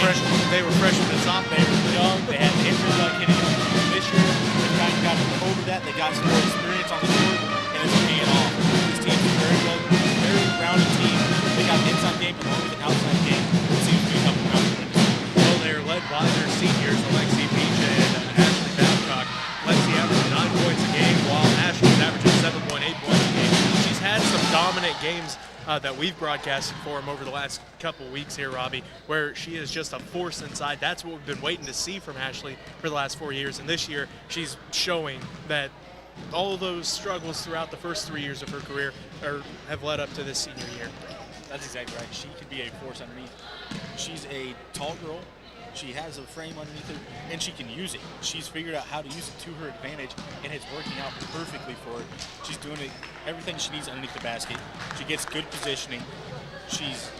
They were freshmen and sophomores. They were young. They had the injury bug hitting them. This year, they've kind of got over that. They got some more experience on the court, and it's paying off. This team is very rounded team. They got an inside game along with an outside game. It seems to be helping out. Well, they are led by their seniors, Alexi Beach and Ashley Babcock. Alexi averaging 9 points a game, while Ashley's averaging 7.8 points a game. She's had some dominant games that we've broadcasted for him over the last couple weeks here, Robbie, where she is just a force inside. That's what we've been waiting to see from Ashley for the last 4 years. And this year, she's showing that all of those struggles throughout the first 3 years of her career have led up to this senior year. That's exactly right. She could be a force underneath. She's a tall girl. She has a frame underneath her, and she can use it. She's figured out how to use it to her advantage, and it's working out perfectly for her. She's doing everything she needs underneath the basket. She gets good positioning. She's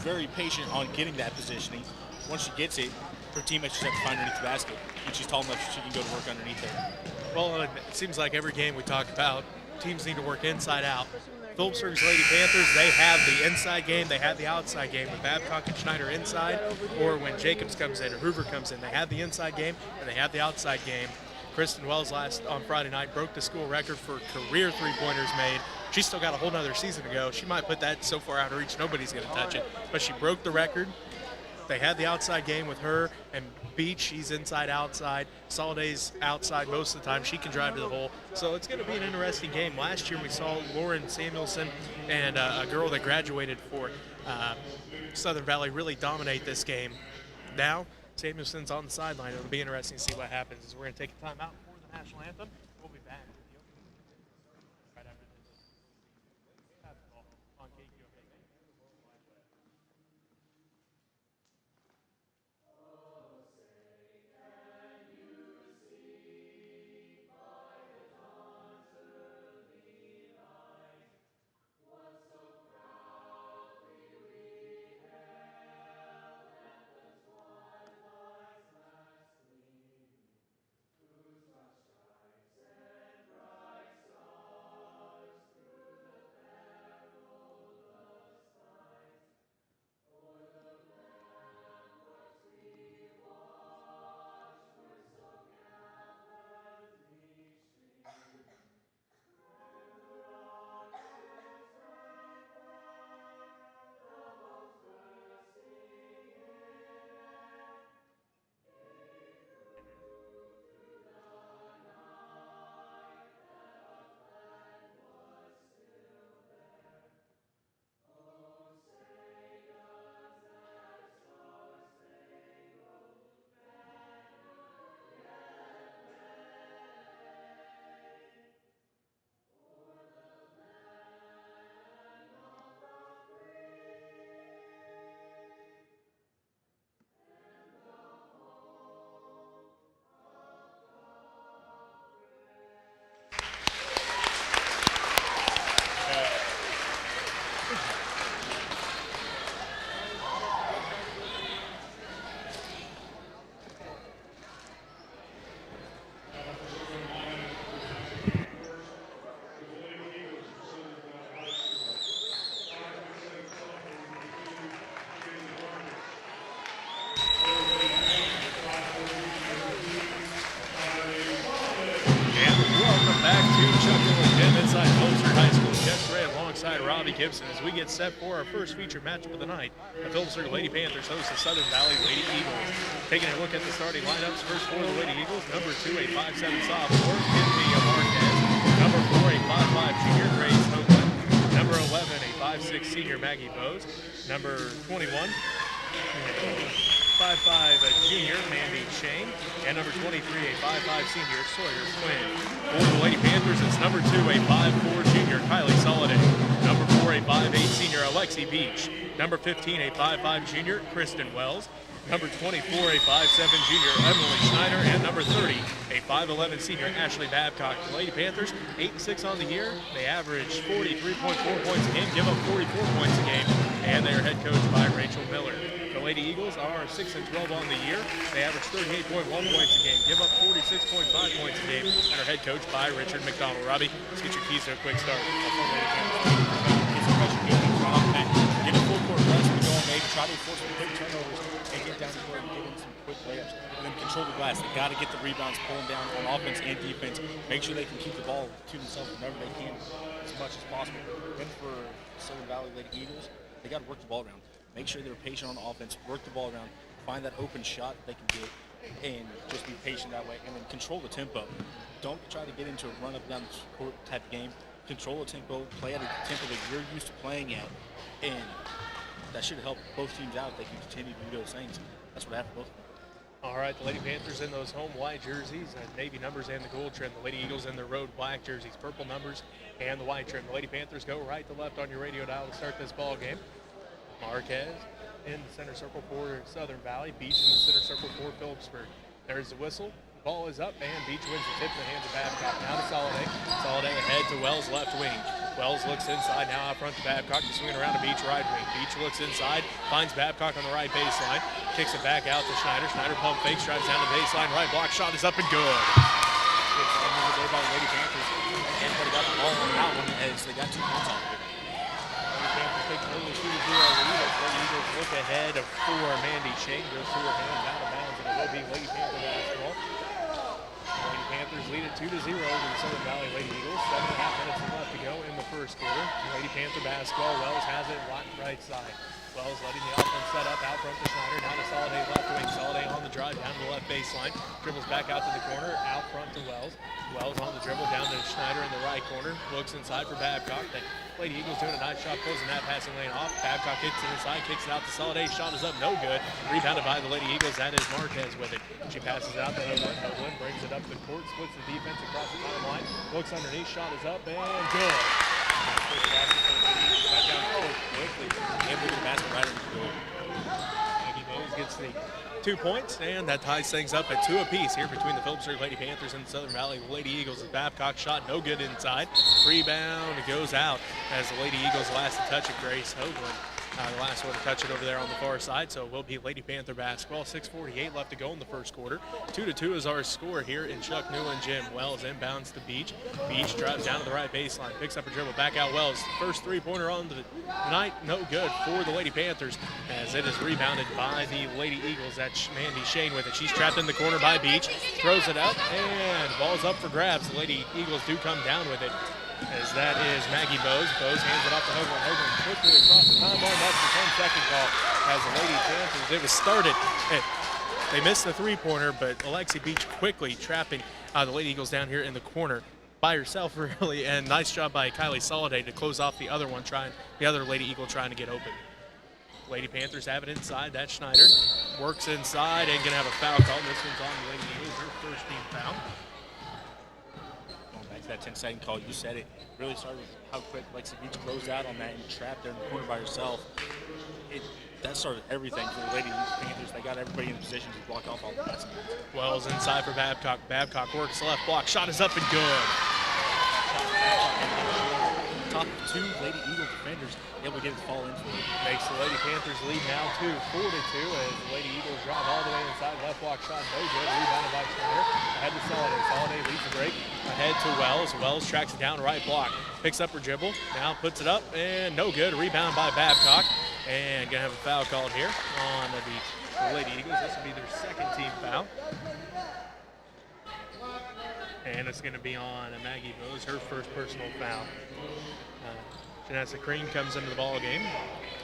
very patient on getting that positioning. Once she gets it, her teammates just have to find her underneath the basket, and she's tall enough so she can go to work underneath her. Well, it seems like every game we talk about, teams need to work inside out. Phillipsburg's Lady Panthers, they have the inside game, they have the outside game. With Babcock and Schneider inside, or when Jacobs comes in or Hoover comes in, they have the inside game and they have the outside game. Kristen Wells on Friday night broke the school record for career three-pointers made. She's still got a whole nother season to go. She might put that so far out of reach, nobody's going to touch it. But she broke the record. They had the outside game with her and Beach. She's inside, outside. Soliday's outside most of the time. She can drive to the hole. So it's going to be an interesting game. Last year we saw Lauren Samuelson and a girl that graduated for Southern Valley really dominate this game. Now Samuelson's on the sideline. It'll be interesting to see what happens. As we're going to take a time out for the national anthem. We'll be back with the opening right after this. Basketball on KQOK. Robbie Gibson as we get set for our first featured matchup of the night. The Phillipsburg Lady Panthers host the Southern Valley Lady Eagles. Taking a look at the starting lineups, first for the Lady Eagles, number 2, a 5'7" sophomore, Tiffany Marquez. Number 4, a 5'5" junior, Grace Hoagland. Number 11, a 5'6" senior, Maggie Bose. Number 21, 5'5" junior, Mandy Shane. And number 23, a 5'5" senior, Sawyer Quinn. For the Lady Panthers, it's number 2, a 5'4" junior, Kylie Soliday. Number 4, a 5'8" senior, Alexi Beach. Number 15, a 5'5" junior, Kristen Wells. Number 24, a 5'7" junior, Emily Schneider. And number 30, a 5'11" senior, Ashley Babcock. The Lady Panthers, 8-6 on the year. They average 43.4 points a game, give up 44 points a game, and they are head coached by Rachel Miller. The Lady Eagles are 6-12 on the year. They average 38.1 points a game, give up 46.5 points a game, and are head coached by Richard McDonald. Robbie, let's get your keys to a quick start. Get a full court press, we go maybe try to force some quick turnovers and get quick layups, and then control the glass. They got to get the rebounds, pull them down on offense and defense. Make sure they can keep the ball to themselves whenever they can, as much as possible. And for Southern Valley Lady Eagles, they got to work the ball around. Make sure they're patient on offense, work the ball around, find that open shot they can get, and just be patient that way. And then control the tempo. Don't try to get into a run up down the court type of game. Control the tempo, play at a tempo that you're used to playing at, and that should help both teams out if they can continue to do those things. That's what happened both of them. All right, the Lady Panthers in those home white jerseys, navy numbers and the gold trim. The Lady Eagles in their road black jerseys, purple numbers and the white trim. The Lady Panthers go right to left on your radio dial to start this ball game. Marquez in the center circle for Southern Valley. Beach in the center circle for Phillipsburg. There's the whistle. Ball is up, and Beach wins the tip in the hands of Babcock. Now to Soliday. Soliday ahead to Wells, left wing. Wells looks inside, now out front to Babcock. He's swinging around to Beach, right wing. Beach looks inside, finds Babcock on the right baseline. Kicks it back out to Schneider. Schneider pump fakes, drives down the baseline. Right block shot is up and good. Good play by the Lady Panthers. Everybody got the ball on that one as they got 2 points off of it. Lady Panthers take an early 2-0 lead. Lady Eagles look ahead for Mandy Shane. Goes through her hands out of bounds, and it will be Lady Panther basketball. Lady Panthers lead it 2-0 over the Southern Valley Lady Eagles. 7.5 minutes left to go in the first quarter. Lady Panther basketball. Wells has it right side. Wells letting the offense set up out front to Schneider. Now to Soliday left wing. Soliday on the drive down to the left baseline. Dribbles back out to the corner. Out front to Wells. Wells on the dribble down to Schneider in the right corner. Looks inside for Babcock. The Lady Eagles doing a nice job closing that passing lane off. Babcock hits it inside, kicks it out to Soliday. Shot is up, no good. Rebounded by the Lady Eagles. That is Marquez with it. She passes it out to Hoagland. Hoagland brings it up the court, splits the defense across the timeline. Looks underneath, shot is up, and good. Back down court quickly. And with the basket right in the door. Maggie Bowes gets the 2 points, and that ties things up at 2 apiece here between the Phillipsburg Lady Panthers and the Southern Valley Lady Eagles. As Babcock shot no good inside. Rebound, it goes out as the Lady Eagles last to touch it. Grace Hoagland, the last one to touch it over there on the far side. So it will be Lady Panther basketball. 6:48 left to go in the first quarter. 2-2 is our score here in Chuck Newland Gym. Wells inbounds to Beach. Beach drives down to the right baseline, picks up a dribble, back out Wells. First three-pointer on the night, no good for the Lady Panthers as it is rebounded by the Lady Eagles. That's Mandy Shane with it. She's trapped in the corner by Beach. Throws it up, and ball's up for grabs. The Lady Eagles do come down with it, as that is Maggie Bowes. Bowes hands it off to Hoagland. Hoagland quickly across the timeline. That's the 10-second call as the Lady Panthers. It was started. They missed the three-pointer, but Alexi Beach quickly trapping the Lady Eagles down here in the corner by herself, really. And nice job by Kylie Soliday to close off the other one, the other Lady Eagle trying to get open. Lady Panthers have it inside. That's Schneider. Works inside and going to have a foul call. This one's on the Lady Eagles, her first team foul. That 10-second call, you said it, really started with how quick Lexi Beach closed out on that and trapped there in the corner by herself. That started everything for the Lady Panthers. They got everybody in position to block off all the passes. Wells inside for Babcock. Babcock works left block. Shot is up and good. Top 2 Lady Eagle defenders able to get it to fall in for it. Makes the Lady Panthers lead now to 4-2 as the Lady Eagles drive all the way inside. Left block shot no good. Rebounded by Schneider. Ahead to Soliday. Soliday leads the break. Ahead to Wells. Wells tracks it down right block. Picks up her dribble. Now puts it up and no good. Rebound by Babcock. And gonna have a foul called here on the Lady Eagles. This will be their second team foul. And it's going to be on Maggie Bowes, her first personal foul. Janessa Crean comes into the ball game.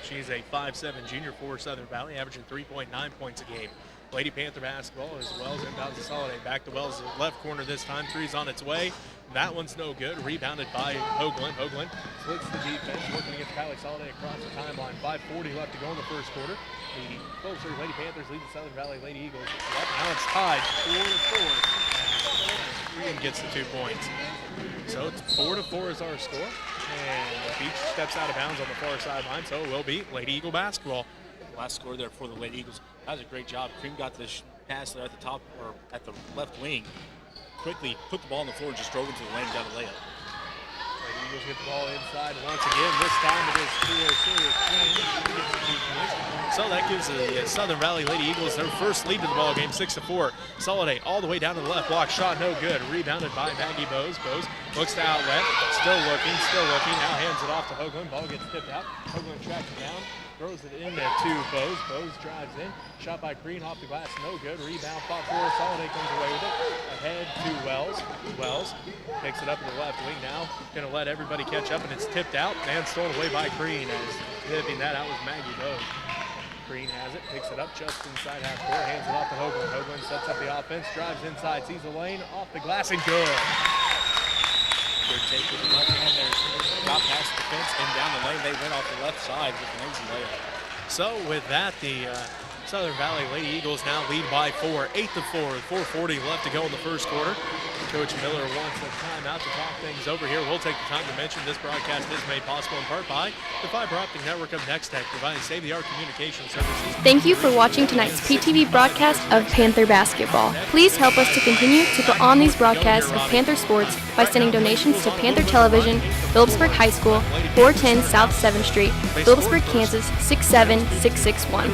She's a 5'7" junior for Southern Valley, averaging 3.9 points a game. Lady Panther basketball as Wells inbounds to Soliday. Back to Wells, left corner this time. Three's on its way. That one's no good. Rebounded by Hoagland. Hoagland splits the defense, working against Kylie Soliday across the timeline. 5:40 left to go in the first quarter. The Phillipsburg Lady Panthers lead the Southern Valley Lady Eagles. Now it's tied 4-4. Crean gets the 2 points. So it's 4-4 is our score. And Beach steps out of bounds on the far sideline, so it will be Lady Eagle basketball. Last score there for the Lady Eagles. That was a great job. Cream got the pass there at the top, or at the left wing. Quickly put the ball on the floor and just drove into the lane and got a layup. Lady Eagles get the ball inside once again. This time it is Crean. So that gives the Southern Valley Lady Eagles their first lead to the ball game, 6-4. Soliday all the way down to the left block. Shot no good. Rebounded by Maggie Bowes. Bowes looks to outlet. Still looking. Now hands it off to Hoagland. Ball gets tipped out. Hoagland tracks it down. throws it in to Bose. Bose drives in. Shot by Green off the glass, no good. Rebound fought for. Soliday comes away with it. Ahead to Wells. Wells picks it up to the left wing now. Going to let everybody catch up, and it's tipped out and stolen away by Green. As tipping that out was Maggie Bose. Green has it, picks it up just inside half court, hands it off to Hoagland. Hoagland sets up the offense, drives inside, sees the lane, off the glass, and good. Good take with the left hand there. Got past the fence and down the lane. They went off the left side with an easy layup. So with that, the Southern Valley Lady Eagles now lead by 4, 8-4, 4:40 left to go in the first quarter. Coach Miller wants a timeout to talk things over here. We'll take the time to mention this broadcast is made possible in part by the fiber optic network of Nextech, providing state-of-the-art communication services. Thank you for watching tonight's PTV broadcast of Panther basketball. Please help us to continue to put on these broadcasts of Panther sports by sending donations to Panther Television, Phillipsburg High School, 410 South 7th Street, Phillipsburg, Kansas 67661.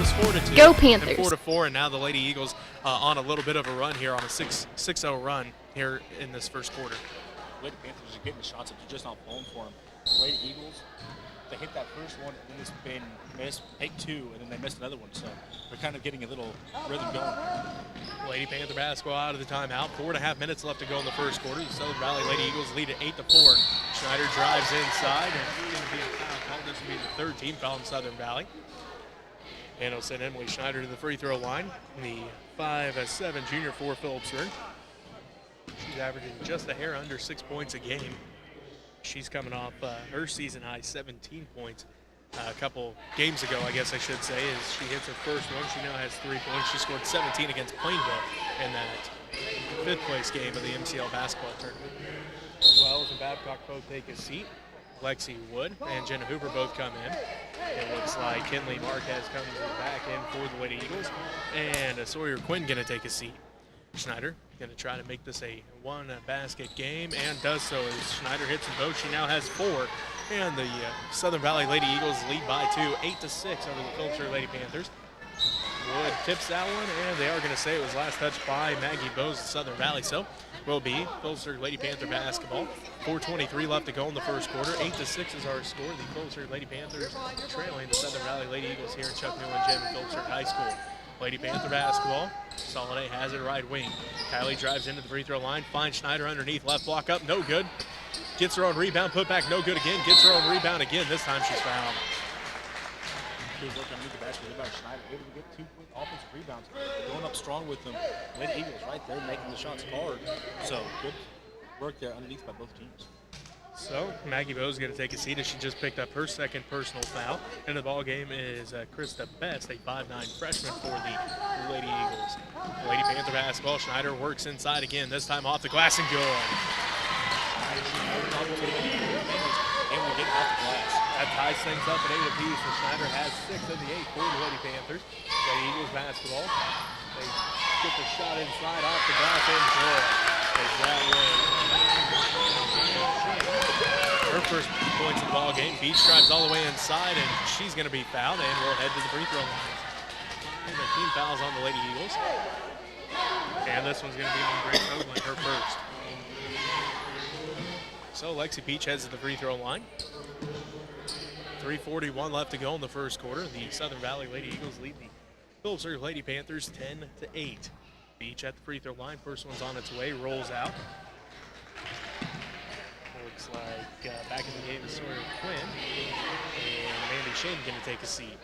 Go Panthers! 4-4, and now the Lady Eagles on a little bit of a run here on a 6-0 run here in this first quarter. The Lady Panthers are getting the shots that they're just not falling for them. The Lady Eagles, they hit that first one, and then it's been missed, take two, and then they missed another one. So they're kind of getting a little rhythm going. Lady Panther basketball out of the timeout. 4.5 minutes left to go in the first quarter. The Southern Valley Lady Eagles lead at 8-4. Schneider drives inside, and it's going to be a foul call. This will be the third team foul in Southern Valley. And it'll send Emily Schneider to the free throw line. The 5'7" junior for Phillipsburg. She's averaging just a hair under 6 points a game. She's coming off her season high 17 points a couple games ago, I guess I should say, as she hits her first one. She now has 3 points. She scored 17 against Plainville in that fifth place game of the MCL basketball tournament. Wells and Babcock both take a seat. Lexi Wood and Jenna Hoover both come in. It looks like Kinley Marquez comes back in for the Lady Eagles. And Sawyer Quinn going to take a seat. Schneider going to try to make this a one-basket game, and does so as Schneider hits them both. She now has 4, and the Southern Valley Lady Eagles lead by 2, 8-6 over the Phillipsburg Lady Panthers. Wood tips that one, and they are going to say it was last touched by Maggie Bose of Southern Valley. So will be Phillipsburg Lady Panther basketball. 4:23 left to go in the first quarter. 8-6 is our score. The Phillipsburg Lady Panthers trailing the Southern Valley Lady Eagles here in Chuck Newland Gym at Phillipsburg High School. Lady Panther basketball. Soliday has it right wing. Kylie drives into the free throw line, finds Schneider underneath, left block up, no good. Gets her own rebound, put back, no good again. Gets her own rebound again. This time she's fouled. Good work underneath the basket by Schneider, able to get 2 quick offensive rebounds. Going up strong with them. Lady Eagles right there making the shots hard. So good work there underneath by both teams. So Maggie Bose is going to take a seat as she just picked up her second personal foul. And the ball game is Krista Best, a 5'9" freshman for the Lady Eagles. Lady Panther basketball. Schneider works inside again. This time off the glass and good. And we get off the glass. That ties things up at 8 apiece. And Schneider has 6 of the 8 for the Lady Panthers. Lady Eagles basketball. They get the shot inside off the glass and good. That was her first points in the ball game. Beach drives all the way inside, and she's going to be fouled, and we'll head to the free throw line. And the team fouls on the Lady Eagles. And this one's going to be on Grace Hoagland, her first. So Lexi Beach heads to the free throw line. 3:41 left to go in the first quarter. The Southern Valley Lady Eagles lead the Phillipsburg Lady Panthers 10-8. Beach at the free throw line. First one's on its way, rolls out. Looks like back in the game is Sawyer Quinn. And Mandy Shane going to take a seat.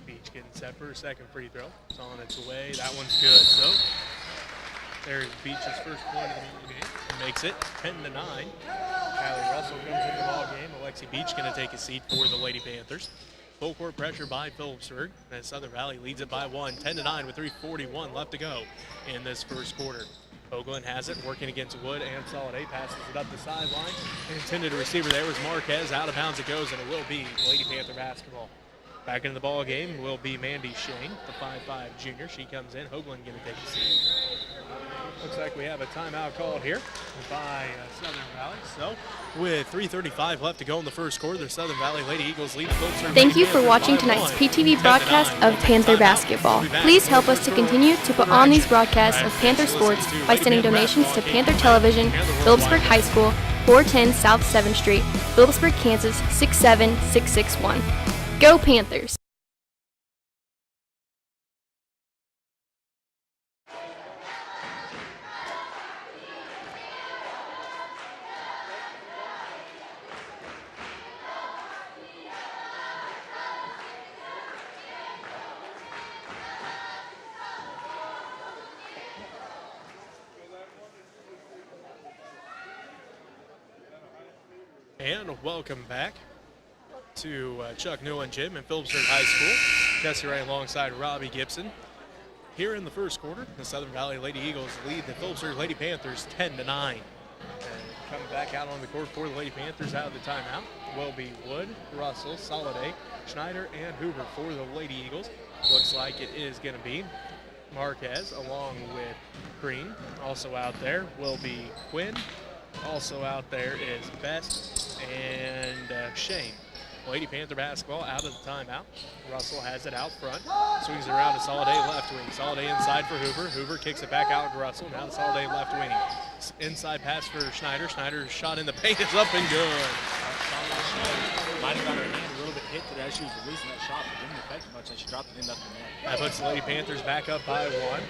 Beach getting set for her second free throw. It's on its way. That one's good. So there's Beach's first point of the game. Makes it 10-9. Kylie Russell comes into the ball game. Alexi Beach going to take a seat for the Lady Panthers. Full court pressure by Phillipsburg, and Southern Valley leads it by 1, 10-9 with 3:41 left to go in this first quarter. Hoagland has it, working against Wood and Soliday, passes it up the sideline. Intended receiver there was Marquez. Out of bounds it goes, and it will be Lady Panther basketball. Back into the ball game will be Mandy Shane, the 5'5" junior. She comes in. Hoagland going to take a seat. Looks like we have a timeout called here by Southern Valley. So, with 3:35 left to go in the first quarter, the Southern Valley Lady Eagles lead the Phillipsburg. Thank you for watching tonight's PTV broadcast of Panther basketball. Please help us to continue to put on these broadcasts of Panther sports by sending donations to Panther Television, Phillipsburg High School, 410 South 7th Street, Phillipsburg, Kansas 67661. Go Panthers! And welcome back to Chuck Newland Gym in Phillipsburg High School. Jesse Ray alongside Robbie Gibson. Here in the first quarter, the Southern Valley Lady Eagles lead the Phillipsburg Lady Panthers 10-9. And coming back out on the court for the Lady Panthers out of the timeout will be Wood, Russell, Soliday, Schneider, and Hoover for the Lady Eagles. Looks like it is going to be Marquez along with Green. Also out there will be Quinn. Also out there is Best and Shane. Lady Panther basketball out of the timeout. Russell has it out front. Swings it around to Soliday left wing. Soliday inside for Hoover. Hoover kicks it back out to Russell. Now to Soliday left wing. Inside pass for Schneider. Schneider's shot in the paint is up and good. Might have got her hand a little bit hit today as she was releasing that shot, but didn't affect much, and she dropped it in up the net. That puts the Lady Panthers back up by one.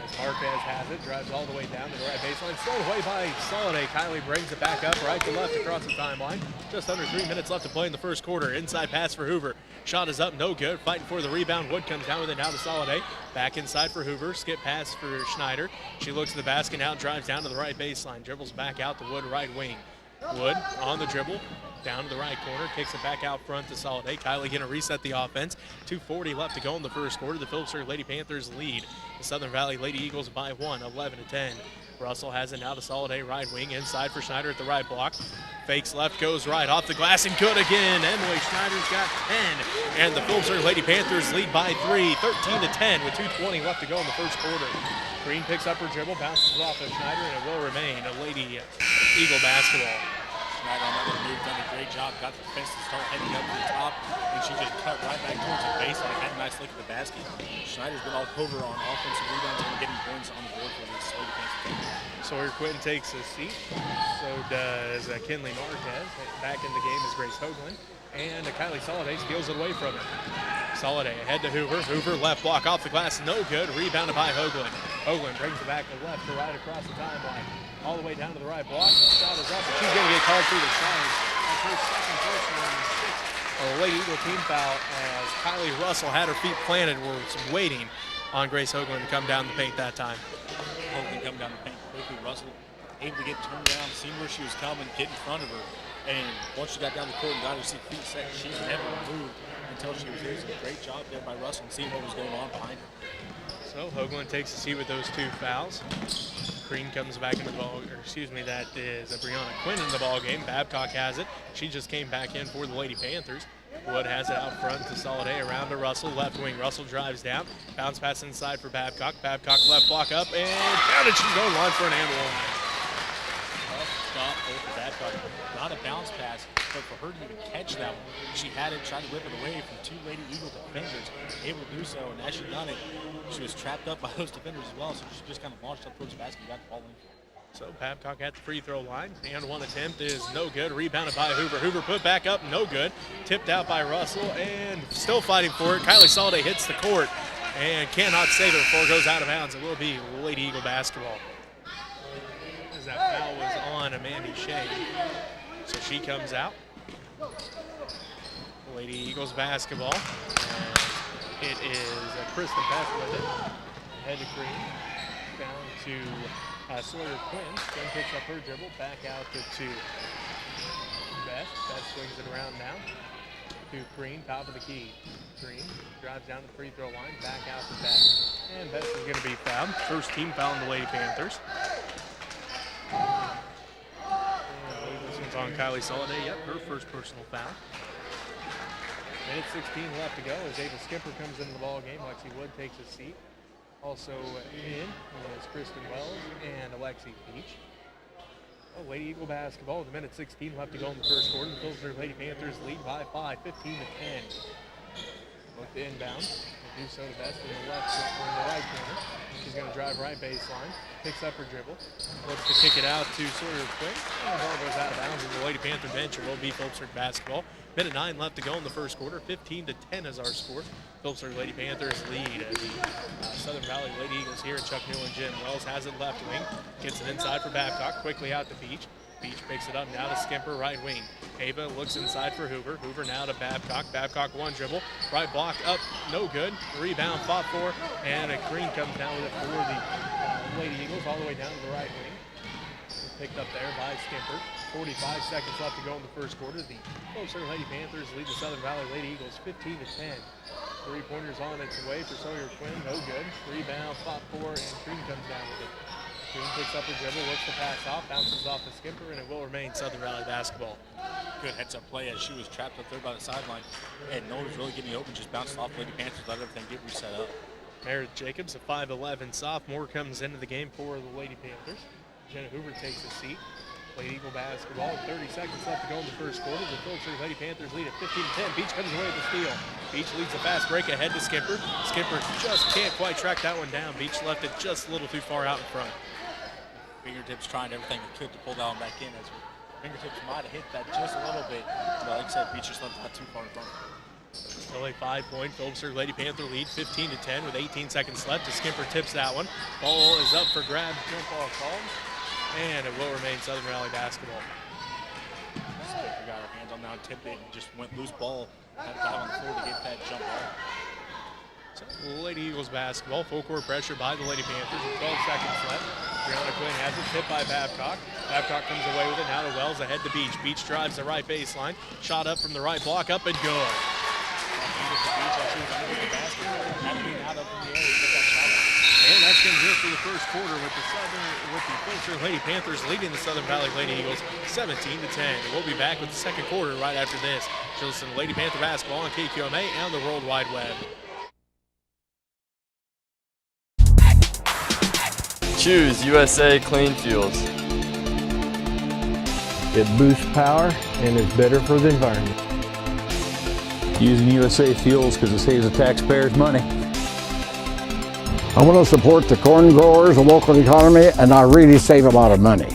As Marquez has it, drives all the way down to the right baseline. Thrown away by Soliday. Kylie brings it back up right to left across the timeline. Just under 3 minutes left to play in the first quarter. Inside pass for Hoover. Shot is up, no good. Fighting for the rebound. Wood comes down with it now to Soliday. Back inside for Hoover. Skip pass for Schneider. She looks at the basket now, drives down to the right baseline. Dribbles back out to Wood right wing. Wood on the dribble. Down to the right corner, kicks it back out front to Soliday. Kylie going to reset the offense. 2:40 left to go in the first quarter. The Phillipsburg Lady Panthers lead the Southern Valley Lady Eagles by 1, 11-10. Russell has it now to Soliday, right wing, inside for Schneider at the right block. Fakes left, goes right, off the glass, and good again. Emily Schneider's got 10, and the Phillipsburg Lady Panthers lead by 3, 13-10, with 2:20 left to go in the first quarter. Green picks up her dribble, bounces it off of Schneider, and it will remain a Lady Eagle basketball. Schneider on that little move, done a great job, got the defense to start heading up to the top, and she just cut right back towards the baseline, had a nice look at the basket. Schneider's been all over on offensive rebounds and getting points on the board for this Lady Panthers team. Sawyer Quinn takes a seat. So does Kinley Marquez. Back in the game is Grace Hoagland. And Kylie Soliday steals it away from her. Soliday ahead to Hoover. Hoover left block off the glass, no good. Rebounded by Hoagland. Hoagland brings it back to left to right across the timeline. All the way down to the right block. Shot is up, and she's going to get called through the side. That's her second personal and sixth. A Lady Eagle team foul as Kylie Russell had her feet planted, was waiting on Grace Hoagland to come down the paint that time. Hoagland coming down the paint quickly. Russell able to get turned around, seeing where she was coming, get in front of her. And once she got down the court and got her feet set, she never moved until she was there. So a great job there by Russell and seeing what was going on behind her. So Hoagland takes a seat with those two fouls. Green comes back in the ball, or excuse me, that is Brianna Quinn in the ball game. Babcock has it. She just came back in for the Lady Panthers. Wood has it out front to Soliday, around to Russell, left wing. Russell drives down, bounce pass inside for Babcock. Babcock left block up, and down, and she's going line for an and one. Tough stop there for Babcock. Not a bounce pass, but for her to even catch that one, she had it, tried to whip it away from two Lady Eagle defenders, able to do so, and as she done it, she was trapped up by those defenders as well, so she just kind of launched up towards the basket and got the ball in. So Babcock at the free throw line, and one attempt is no good. Rebounded by Hoover. Hoover put back up, no good. Tipped out by Russell, and still fighting for it. Kylie Soliday hits the court and cannot save it before it goes out of bounds. It will be Lady Eagle basketball. As that foul was on Amanda Shea. So she comes out. Lady Eagles basketball. And it is Kristen Best with it. Head to Green. Down to Sawyer Quinn. Then picks up her dribble. Back out to Best. Best swings it around now. To Green, top of the key. Green drives down the free throw line. Back out to Best. And Best is going to be fouled. First team foul on the Lady Panthers. This one's on Kylie Soliday. Yep, her first personal foul. Minute 16 left to go as Ava Skipper comes into the ball game. Lexi Wood takes a seat. Also in is Kristen Wells and Alexi Peach. Oh, Lady Eagle basketball with a minute 16 left to go in the first quarter. The Phillipsburg Lady Panthers lead by 5, 15-10. Look to inbound. do so to best in the left or in the right corner. She's going to drive right baseline, picks up her dribble, looks to kick it out to Sawyer Quinn, and the ball goes out of bounds, and the Lady Panther bench. It will be Phillipsburg basketball. Minute 9 left to go in the first quarter. 15-10 is our score. Phillipsburg Lady Panthers lead the Southern Valley Lady Eagles here. Chuck Newell and Jen Wells has it left wing, gets it inside for Babcock, quickly out to Beach. Beach picks it up now to Skimper, right wing. Ava looks inside for Hoover. Hoover now to Babcock. Babcock one dribble. Right block up, no good. Rebound fought for, and a Green comes down with it for the Lady Eagles all the way down to the right wing. Picked up there by Skimper. 45 seconds left to go in the first quarter. The Phillipsburg Lady Panthers lead the Southern Valley Lady Eagles 15-10. Three-pointers on its way for Sawyer Quinn, no good. Rebound fought for, and Green comes down with it. Green picks up her dribble, looks to pass off, bounces off the Skimper, and it will remain Southern Valley basketball. Good heads-up play as she was trapped up there by the sideline, and no one was really getting open, just bounced off Lady Panthers, let everything get reset up. Meredith Jacobs, a 5'11 sophomore, comes into the game for the Lady Panthers. Jenna Hoover takes a seat. Lady Eagle basketball, 30 seconds left to go in the first quarter. The Phillipsburg Lady Panthers lead at 15-10. Beach comes away with the steal. Beach leads a fast break ahead to Skimper. Skimper just can't quite track that one down. Beach left it just a little too far out in front. Fingertips trying everything it could to pull that one back in, as her fingertips might have hit that just a little bit. But like I said, Beach just left that too far in front. Still a 5-point Phillipsburg Lady Panther lead, 15-10 with 18 seconds left. Skimper tips that one. Ball is up for grabs. Jump ball called. And it will remain Southern Valley basketball. Skipper got her hands on that, tipped it, and just went loose ball. Had time on the floor to get that jump ball. So Lady Eagles basketball, full court pressure by the Lady Panthers with 12 seconds left. Brianna Quinn has it, tipped by Babcock. Babcock comes away with it, now to Wells, ahead to Beach. Beach drives the right baseline, shot up from the right block, up and good. And that's going to do it for the first quarter with the Phillipsburg Lady Panthers leading the Southern Valley Lady Eagles 17-10. We'll be back with the second quarter right after this. You'll listen to Lady Panther basketball on KQMA and the World Wide Web. Choose USA Clean Fuels. It boosts power and is better for the environment. Using USA Fuels because it saves the taxpayers money. I want to support the corn growers, the local economy, and I really save a lot of money.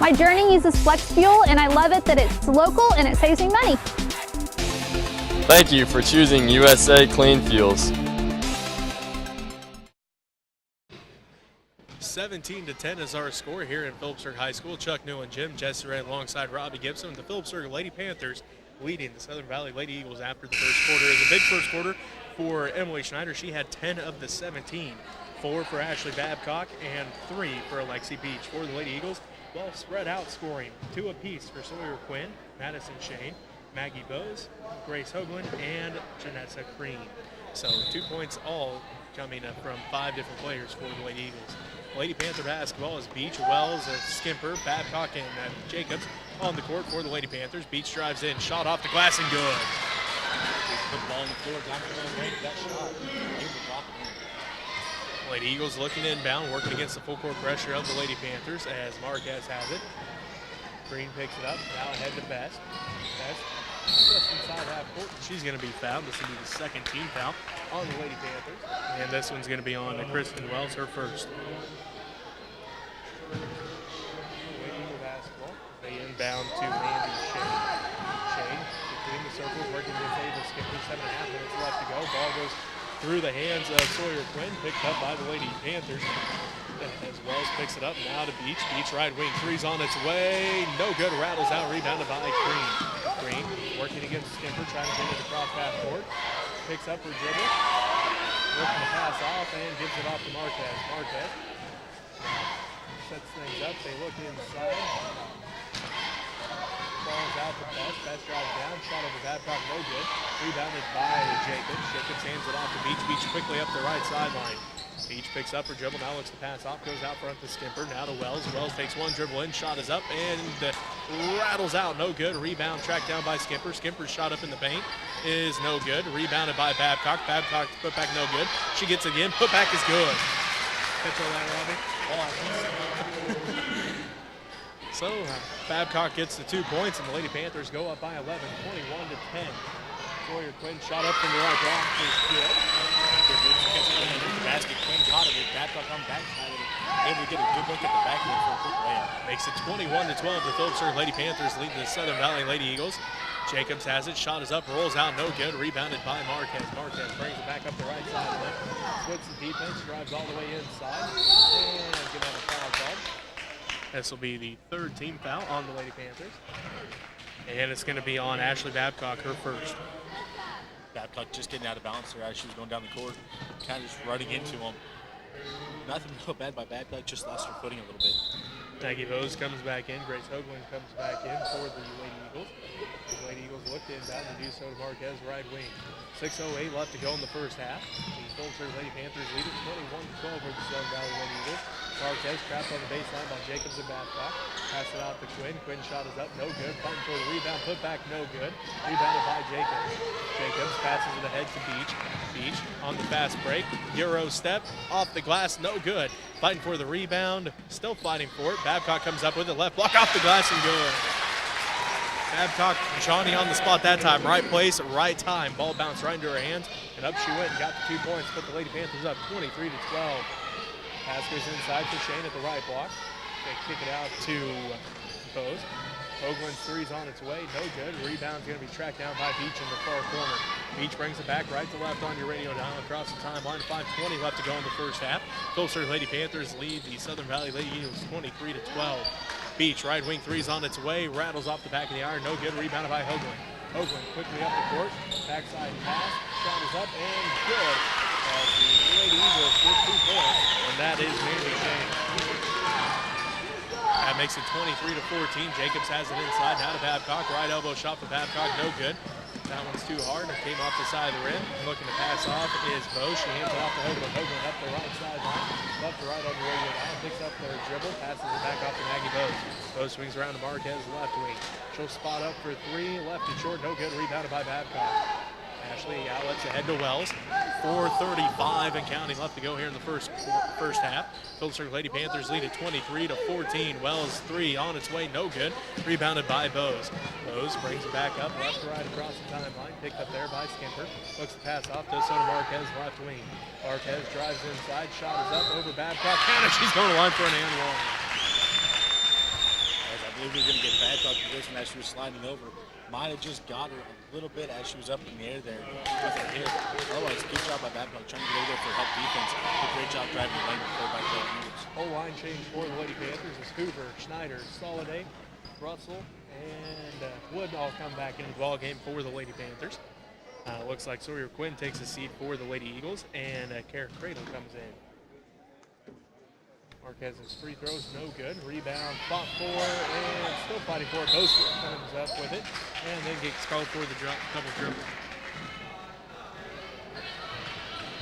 My journey uses flex fuel, and I love it that it's local and it saves me money. Thank you for choosing USA Clean Fuels. 17-10 is our score here in Phillipsburg High School. Chuck Newell and Jim Jesse Ray alongside Robbie Gibson. The Phillipsburg Lady Panthers leading the Southern Valley Lady Eagles after the first quarter. It was a big first quarter for Emily Schneider. She had 10 of the 17. 4 for Ashley Babcock and 3 for Alexi Beach. For the Lady Eagles, well spread out scoring. 2 apiece for Sawyer Quinn, Madison Shane, Maggie Bose, Grace Hoagland, and Janessa Crean. So 2 points all coming up from 5 different players for the Lady Eagles. Lady Panther basketball is Beach, Wells, Skimper, Babcock, and Jacobs on the court for the Lady Panthers. Beach drives in, shot off the glass and good. Put the ball on the floor, not going to range that shot. Lady Eagles looking inbound, working against the full court pressure of the Lady Panthers as Marquez has it. Green picks it up, now ahead to Best. Best just inside half court. She's going to be fouled. This will be the second team foul on the Lady Panthers. And this one's going to be on Kristen Wells, her first. Lady Eagle basketball. They inbound to Mandy Shane. Shane between the circles, working against Ava Skipper. 7.5 minutes left to go. Ball goes through the hands of Sawyer Quinn, picked up by the Lady Panthers. As Wells picks it up now to Beach. Beach right wing, three's on its way. No good, rattles out, rebounded by Green. Green working against Skimper, trying to get it across half court. Picks up her dribble, looking to pass off and gives it off to Marquez. Marquez sets things up, they look inside. Ball's out to Best. Best drives down, shot over Babcock, no good. Rebounded by Jacobs. Jacobs hands it off to Beach. Beach quickly up the right sideline. Beach picks up her dribble, now looks to pass off, goes out front to Skimper, now to Wells. Wells takes one dribble in, shot is up, and rattles out, no good. Rebound tracked down by Skimper. Skimper's shot up in the paint is no good. Rebounded by Babcock. Babcock put back no good. She gets it again, put back is good. Catch all that, Robbie? So Babcock gets the 2 points, and the Lady Panthers go up by 11, 21-10. Sawyer Quinn shot up from the right block is good. Good move to catch it in the basket. Quinn got it. Babcock on backside of it. Able to get a good look at the back end for a quick layup. Makes it 21-12. The Phillipsburg Lady Panthers lead the Southern Valley Lady Eagles. Jacobs has it. Shot is up. Rolls out. No good. Rebounded by Marquez. Marquez brings it back up the right side of it. Splits the defense. Drives all the way inside. And get out a foul call. This will be the third team foul on the Lady Panthers. And it's going to be on Ashley Babcock, her first. Babcock just getting out of balance there as she was going down the court. Kind of just running into him. Nothing real bad by Babcock, just lost her footing a little bit. Maggie Bose comes back in. Grace Hoagland comes back in for the Lady Eagles. The Lady Eagles look to inbound and do so to Marquez, right wing. 6:08 left to go in the first half. The Phillipsburg Lady Panthers lead it 21-12 over the Southern Valley Lady Eagles. Marquez trapped on the baseline by Jacobs and Babcock. Pass it out to Quinn. Quinn shot is up, no good. Fighting for the rebound, put back, no good. Rebounded by Jacobs. Jacobs passes it ahead to Beach. Beach on the fast break. Euro step, off the glass, no good. Fighting for the rebound, still fighting for it. Babcock comes up with it, left block off the glass and good. Babcock, Johnny on the spot that time. Right place, right time. Ball bounced right into her hands, and up she went and got the 2 points. Put the Lady Panthers up 23-12. Pass goes inside for Shane at the right block. They kick it out to Bose. Hoagland's three's on its way, no good. Rebound's going to be tracked down by Beach in the far corner. Beach brings it back right to left on your radio dial across the timeline. 5:20 left to go in the first half. Phillipsburg Lady Panthers lead the Southern Valley Lady Eagles 23-12. Beach, right wing three's on its way, rattles off the back of the iron, no good. Rebounded by Hoagland. Hoagland quickly up the court, backside pass, shot is up and good. As the Lady Eagles get 2 points, and that is Mandy Shane. That makes it 23-14. Jacobs has it inside, now to Babcock. Right elbow shot for Babcock, no good. That one's too hard. It came off the side of the rim. Looking to pass off is Bose. She hands it off to Hoagland. Hoagland up the right sideline. Left to right on the radio now. Picks up their dribble. Passes it back off to Maggie Bose. Bose swings around to Marquez, left wing. She'll spot up for 3. Left and short. No good. Rebounded by Babcock. Ashley outlets ahead to Wells. 4:35 and counting left to go here in the first half. Phillipsburg Lady Panthers lead at 23-14. Wells 3 on its way, no good. Rebounded by Bose. Bose brings it back up, left to right across the timeline. Picked up there by Skimper. Looks to pass off to Sona Marquez, left wing. Marquez drives inside, shot is up over Babcock. Counter, she's going to line for an and one. As I believe we were going to get Babcock position as she was sliding over. Might have just got her a little bit as she was up in the air there with her hip. Otherwise, good job by Babcock trying to get over there for help defense. Did a great job driving the lane before by the Lady Eagles. Whole line change for the Lady Panthers is Hoover, Schneider, Soliday, Russell, and Wood all come back into the ball game for the Lady Panthers. Looks like Sawyer Quinn takes a seat for the Lady Eagles, and Karen Cradle comes in. Marquez's free throws, no good. Rebound, fought for, and still fighting for it. Bose comes up with it, and then gets called for the double dribble.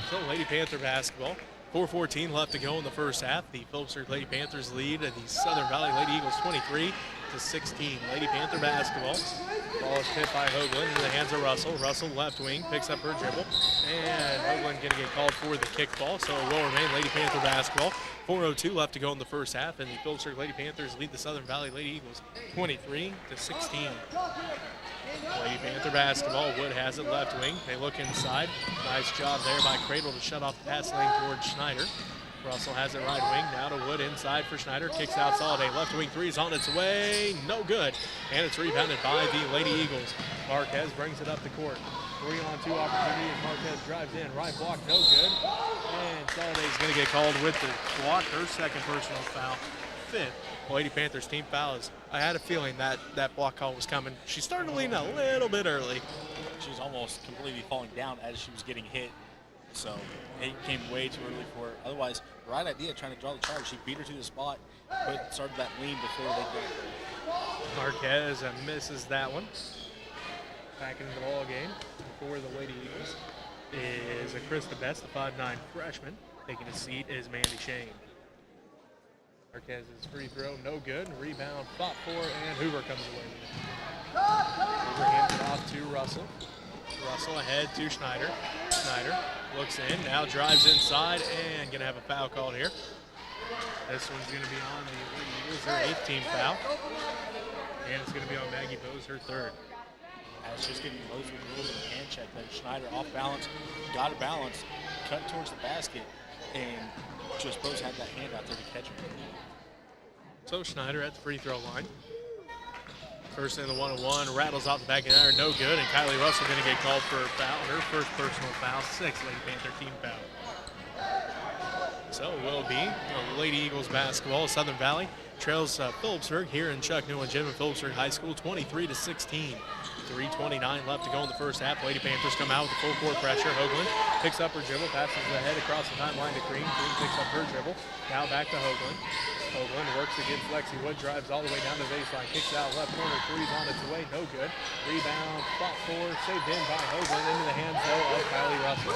So Lady Panther basketball. 4:14 left to go in the first half. The Phillipsburg Lady Panthers lead the Southern Valley Lady Eagles 23-16. Lady Panther basketball. Ball is hit by Hoagland into the hands of Russell. Russell left wing picks up her dribble, and Hoagland going to get called for the kickball. So it will remain Lady Panther basketball. 4:02 left to go in the first half, and the Phillipsburg Lady Panthers lead the Southern Valley Lady Eagles 23-16. Lady Panther basketball. Wood has it left wing. They look inside. Nice job there by Cradle to shut off the pass lane towards Schneider. Russell has it right wing. Now to Wood inside for Schneider. Kicks out Soliday. Left wing three is on its way. No good. And it's rebounded by the Lady Eagles. Marquez brings it up the court. 3-on-2 opportunity as Marquez drives in. Right block, no good. And Soliday's going to get called with the block. Her second personal foul. 5th Lady Panthers team foul. I had a feeling that block call was coming. She started to lean a little bit early. She was almost completely falling down as she was getting hit. So it came way too early for her. Otherwise, right idea trying to draw the charge. She beat her to the spot, but started that lean before they did it. Marquez misses that one. Back into the ball game for the Lady Eagles is Krista Best, the 5'9" freshman. Taking a seat is Mandy Shane. Marquez's free throw, no good. Rebound, fought for, and Hoover comes away with it. Hoover hands it off to Russell. Russell ahead to Schneider. Schneider looks in, now drives inside, and going to have a foul called here. This one's going to be on the Lady Eagles, their 8th team foul. And it's going to be on Maggie Bose, her 3rd. Has just getting loads with a little bit of hand check there. Schneider off balance, got a balance, cut towards the basket, and just both had that hand out there to catch him. So Schneider at the free throw line. First in the 1-on-1, rattles off the back of the iron, no good, and Kylie Russell going to get called for a foul, her first personal foul, 6th Lady Panther team foul. So it will be Lady Eagles basketball. Southern Valley trails Phillipsburg here in Chuck Newland Gym at Phillipsburg High School, 23-16. 3:29 left to go in the first half. Lady Panthers come out with the full court pressure. Hoagland picks up her dribble, passes ahead across the timeline to Green. Green picks up her dribble. Now back to Hoagland. Hoagland works against Lexi Wood, drives all the way down the baseline, kicks out left corner, three's on its way, no good. Rebound, fought for, saved in by Hoagland, into the hands though of Kylie Russell.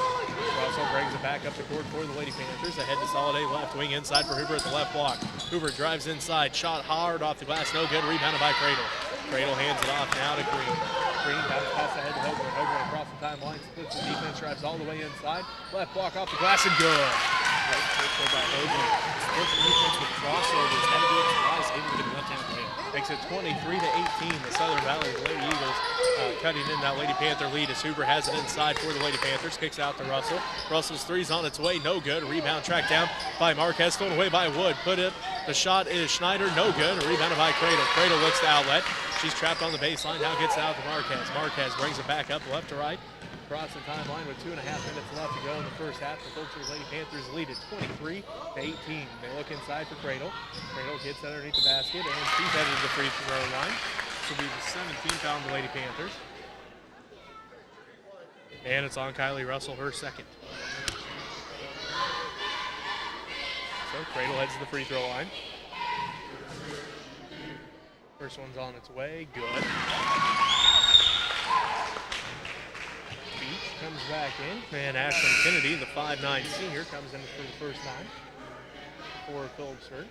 Russell brings it back up the court for the Lady Panthers. Ahead to Soliday, left wing inside for Hoover at the left block. Hoover drives inside, shot hard off the glass, no good. Rebounded by Cradle. Cradle hands it off now to Green. Green bounce pass ahead to Hoagland. Hoagland across the timeline, splits the defense, drives all the way inside. Left block off the glass and good. Great play by Hoagland. Splits the defense with crossovers. Had to do it twice, able to get the left-handed play. Makes it 23-18. The Southern Valley Lady Eagles cutting in that Lady Panther lead as Hoover has it inside for the Lady Panthers. Kicks out to Russell. Russell's three's on its way, no good. Rebound tracked down by Marquez, stolen away by Wood. The shot is Schneider, no good. Rebounded by Cradle. Cradle looks to outlet. She's trapped on the baseline, now gets it out to Marquez. Marquez brings it back up left to right. Across the timeline with 2.5 minutes left to go in the first half. The Phillipsburg Lady Panthers lead at 23-18. They look inside for Cradle. Cradle gets underneath the basket, and she's headed to the free throw line. This will be the 17th foul on the Lady Panthers. And it's on Kylie Russell, her second. So Cradle heads to the free throw line. First one's on its way, good. Beach comes back in, and Ashlyn Kennedy, the 5'9" senior, comes in for the first time for Phillipsburg.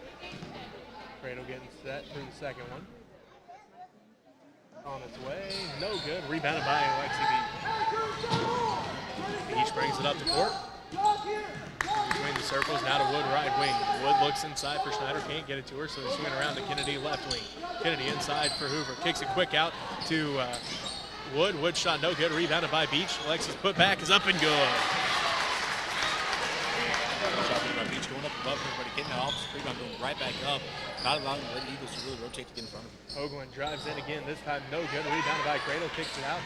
Cradle getting set for the second one. On its way, no good. Rebounded by Alexi Beach. Beach brings it up the court. Between the circles, now to Wood right wing. Wood looks inside for Schneider, can't get it to her, so they swing around to Kennedy left wing. Kennedy inside for Hoover, kicks it quick out to Wood. Wood shot no good, rebounded by Beach. Alexis put back is up and good. Beach going up above everybody, getting that offensive rebound, going right back up, not allowing the Lady Eagles to really rotate to get in front of them. Hoagland drives in again, this time no good. Rebounded by Cradle, kicks it out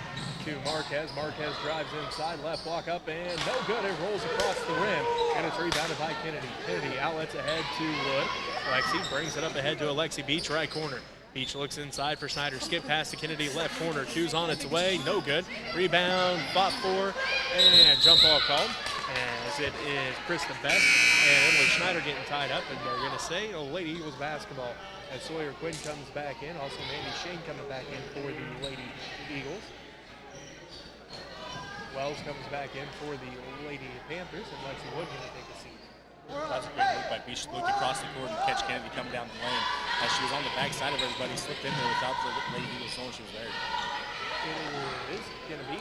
to Marquez. Marquez drives inside, left block up, and no good. It rolls across the rim, and it's rebounded by Kennedy. Kennedy outlets ahead to Wood. Alexi brings it up ahead to Alexi Beach, right corner. Beach looks inside for Schneider. Skip pass to Kennedy, left corner. Two's on its way, no good. Rebound, fought for, and jump ball called. As it is Krista Best and Emily Schneider getting tied up, and they're going to say, Lady Eagles basketball. As Sawyer Quinn comes back in, also Mandy Shane coming back in for the Lady Eagles. Wells comes back in for the Lady Panthers, and Lexi Wood going to take a seat. That's a great move by Beach. Looked across the court and catch Kennedy coming down the lane. As she was on the back side of everybody, slipped in there without the Lady Eagles knowing she was there. It is going to be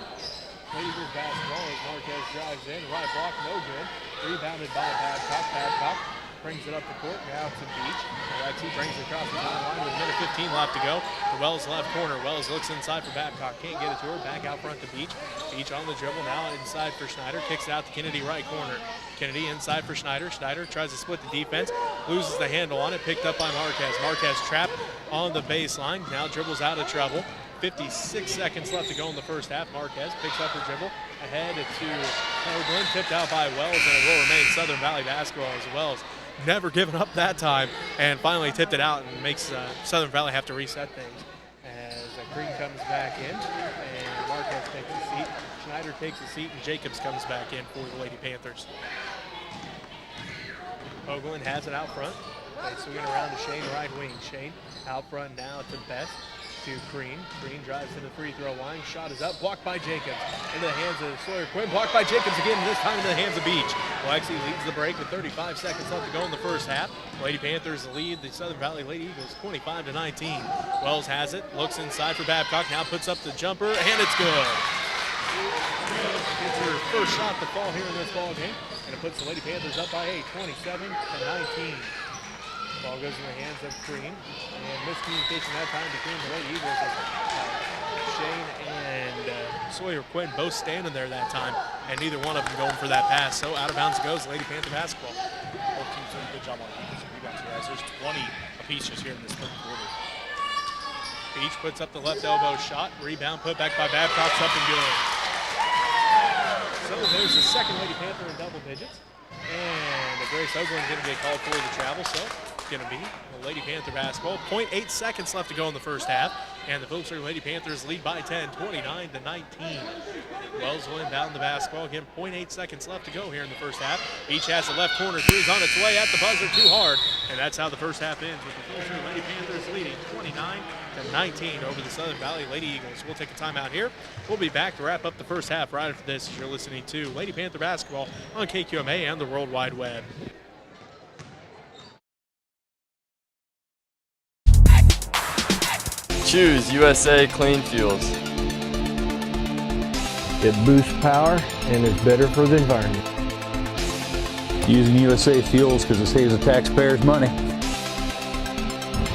Lady Eagles basketball as Marquez drives in. Right block, no good. Rebounded by Babcock. Babcock brings it up the court, now to Beach. Alexi brings it across the timeline with a minute 15 left to go. To Wells left corner. Wells looks inside for Babcock. Can't get it to her. Back out front to Beach. Beach on the dribble now inside for Schneider. Kicks it out to Kennedy right corner. Kennedy inside for Schneider. Schneider tries to split the defense. Loses the handle on it. Picked up by Marquez. Marquez trapped on the baseline. Now dribbles out of trouble. 56 seconds left to go in the first half. Marquez picks up her dribble. Ahead to Hoagland. Tipped out by Wells, and it will remain Southern Valley basketball as Wells never given up that time and finally tipped it out and makes Southern Valley have to reset things. As Green comes back in and Marquez takes a seat. Schneider takes a seat and Jacobs comes back in for the Lady Panthers. Hoagland has it out front. They swing it around to Shane right wing. Shane out front now to Best. To Green. Green drives to the free throw line. Shot is up. Blocked by Jacobs. Into the hands of Sawyer Quinn. Blocked by Jacobs again, this time into the hands of Beach. Alexi leads the break with 35 seconds left to go in the first half. Lady Panthers lead the Southern Valley Lady Eagles 25-19. Wells has it. Looks inside for Babcock. Now puts up the jumper, and it's good. It's her first shot to fall here in this ball game, and it puts the Lady Panthers up by 8, 27-19. Ball goes in the hands of Green, and miscommunication that time between the Lady Eagles as Shane and Sawyer Quinn both standing there that time, and neither one of them going for that pass. So out of bounds goes Lady Panther basketball. Both teams doing a good job on defensive rebounds here, as there's 20 apiece just here in this third quarter. Beach puts up the left elbow shot. Rebound put back by Babcock's up and good. So there's the second Lady Panther in double digits. And Grace Oakland going to get called for the travel, so it's going to be the Lady Panther basketball. 0.8 seconds left to go in the first half, and the Phillipsburg Lady Panthers lead by 10, 29-19. Wells will inbound the basketball. Again, 0.8 seconds left to go here in the first half. Each has the left corner three's on its way at the buzzer, too hard, and that's how the first half ends with the Phillipsburg Lady Panthers leading 29-19 over the Southern Valley Lady Eagles. We'll take a timeout here. We'll be back to wrap up the first half right after this as you're listening to Lady Panther basketball on KQMA and the World Wide Web. Choose USA Clean Fuels. It boosts power and is better for the environment. Using USA fuels because it saves the taxpayers money.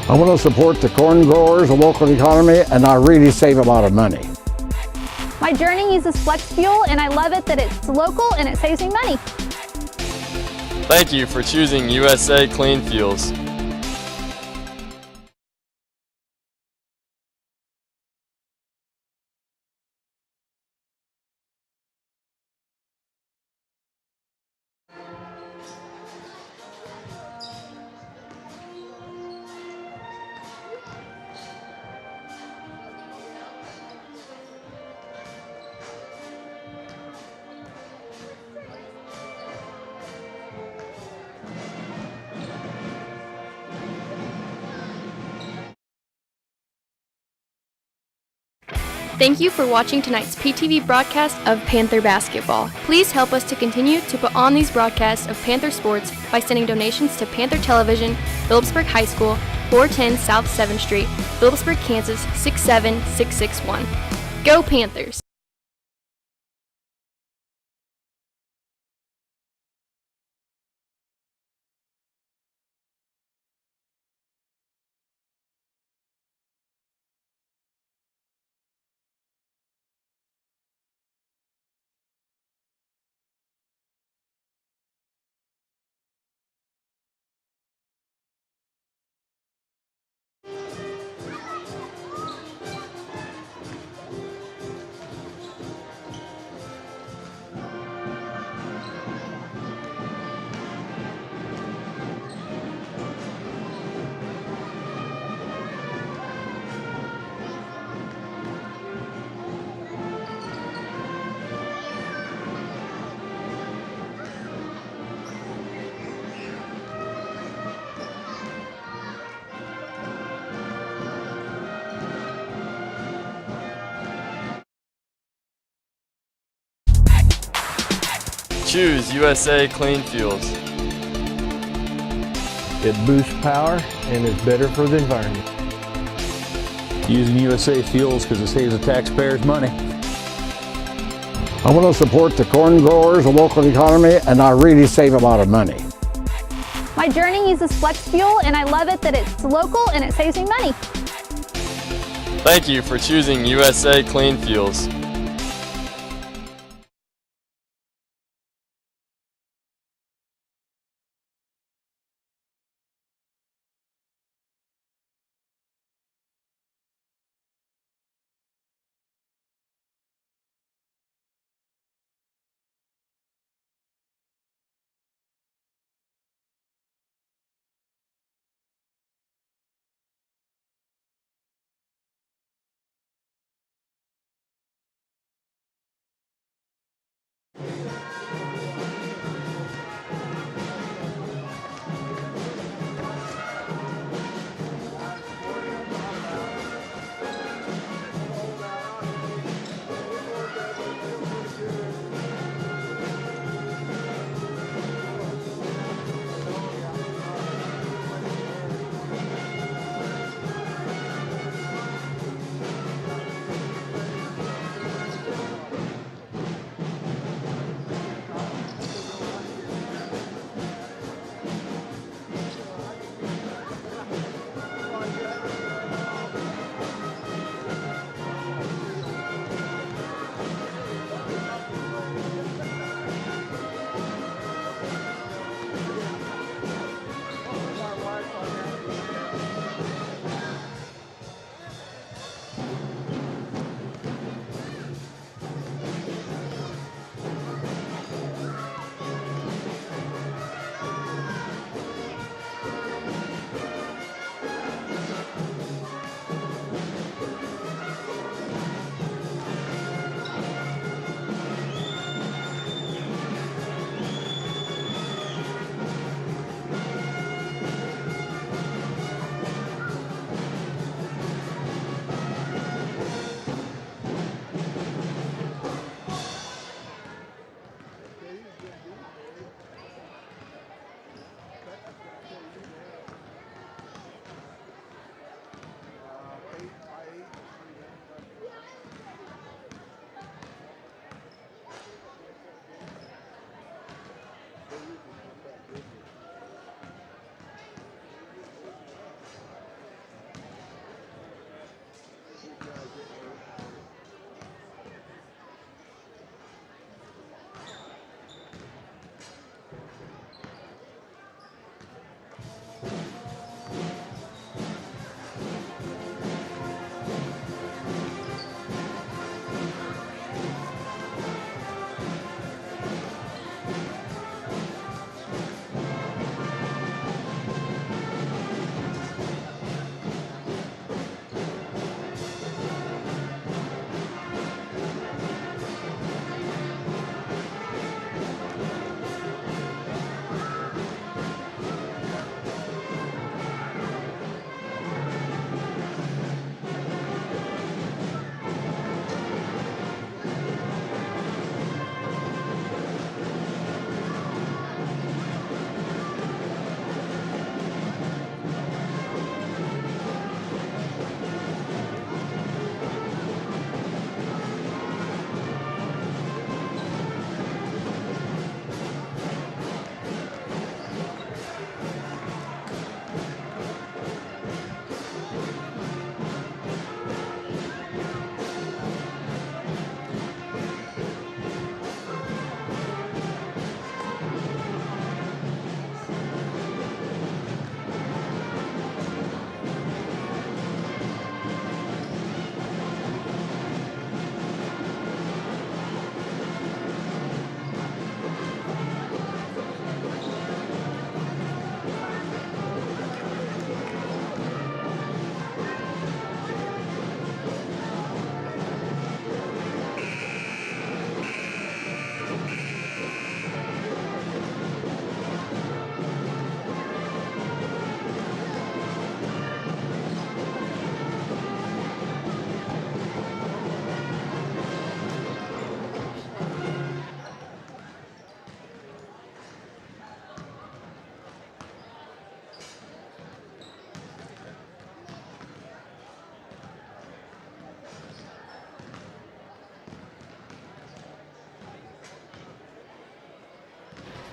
I want to support the corn growers, the local economy, and I really save a lot of money. My journey uses flex fuel, and I love it that it's local and it saves me money. Thank you for choosing USA Clean Fuels. Thank you for watching tonight's PTV broadcast of Panther basketball. Please help us to continue to put on these broadcasts of Panther sports by sending donations to Panther Television, Phillipsburg High School, 410 South 7th Street, Phillipsburg, Kansas 67661. Go Panthers! Choose USA Clean Fuels. It boosts power and is better for the environment. Using USA fuels because it saves the taxpayers money. I want to support the corn growers, the local economy, and I really save a lot of money. My journey uses flex fuel, and I love it that it's local and it saves me money. Thank you for choosing USA Clean Fuels.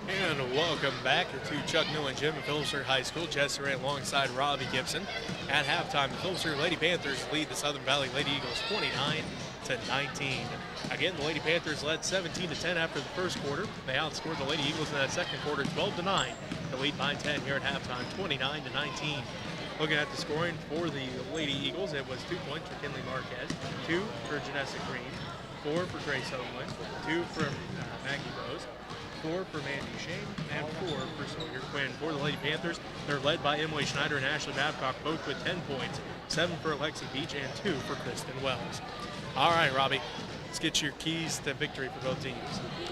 And welcome back to Chuck Newland Gym at Phillipsburg High School. Jesse Ray alongside Robbie Gibson. At halftime, the Phillipsburg Lady Panthers lead the Southern Valley Lady Eagles 29-19. Again, the Lady Panthers led 17-10 after the first quarter. They outscored the Lady Eagles in that second quarter 12-9 to lead by 10 here at halftime, 29-19. Looking at the scoring for the Lady Eagles, it was 2 points for Kinley Marquez, 2 for Janessa Green, 4 for Grace Homeland, 2 from Maggie Rose, 4 for Mandy Shane, and 4 for Sawyer Quinn. For the Lady Panthers, they're led by Emily Schneider and Ashley Babcock, both with 10 points, 7 for Alexi Beach, and 2 for Kristen Wells. All right, Robbie, let's get your keys to victory for both teams.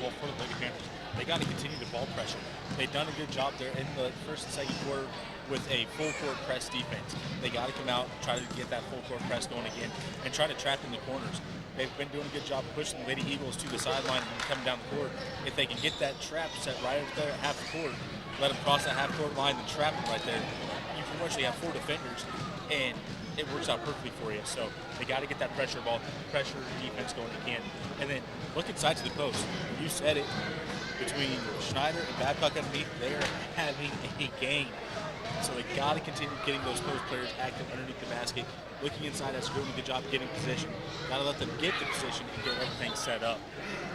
Well, for the Lady Panthers, they got to continue the ball pressure. They've done a good job there in the first and second quarter with a full court press defense. They got to come out, try to get that full court press going again, and try to trap in the corners. They've been doing a good job pushing the Lady Eagles to the sideline and coming down the court. If they can get that trap set right up there at half the court, let them cross that half court line and trap them right there, you pretty much have 4 defenders, and it works out perfectly for you. So they got to get that pressure defense going again. And then look inside to the post. You said it, between Schneider and Babcock underneath, they're having a game. So they got to continue getting those post players active underneath the basket, looking inside as doing a good job getting position. Got to let them get the position and get everything set up.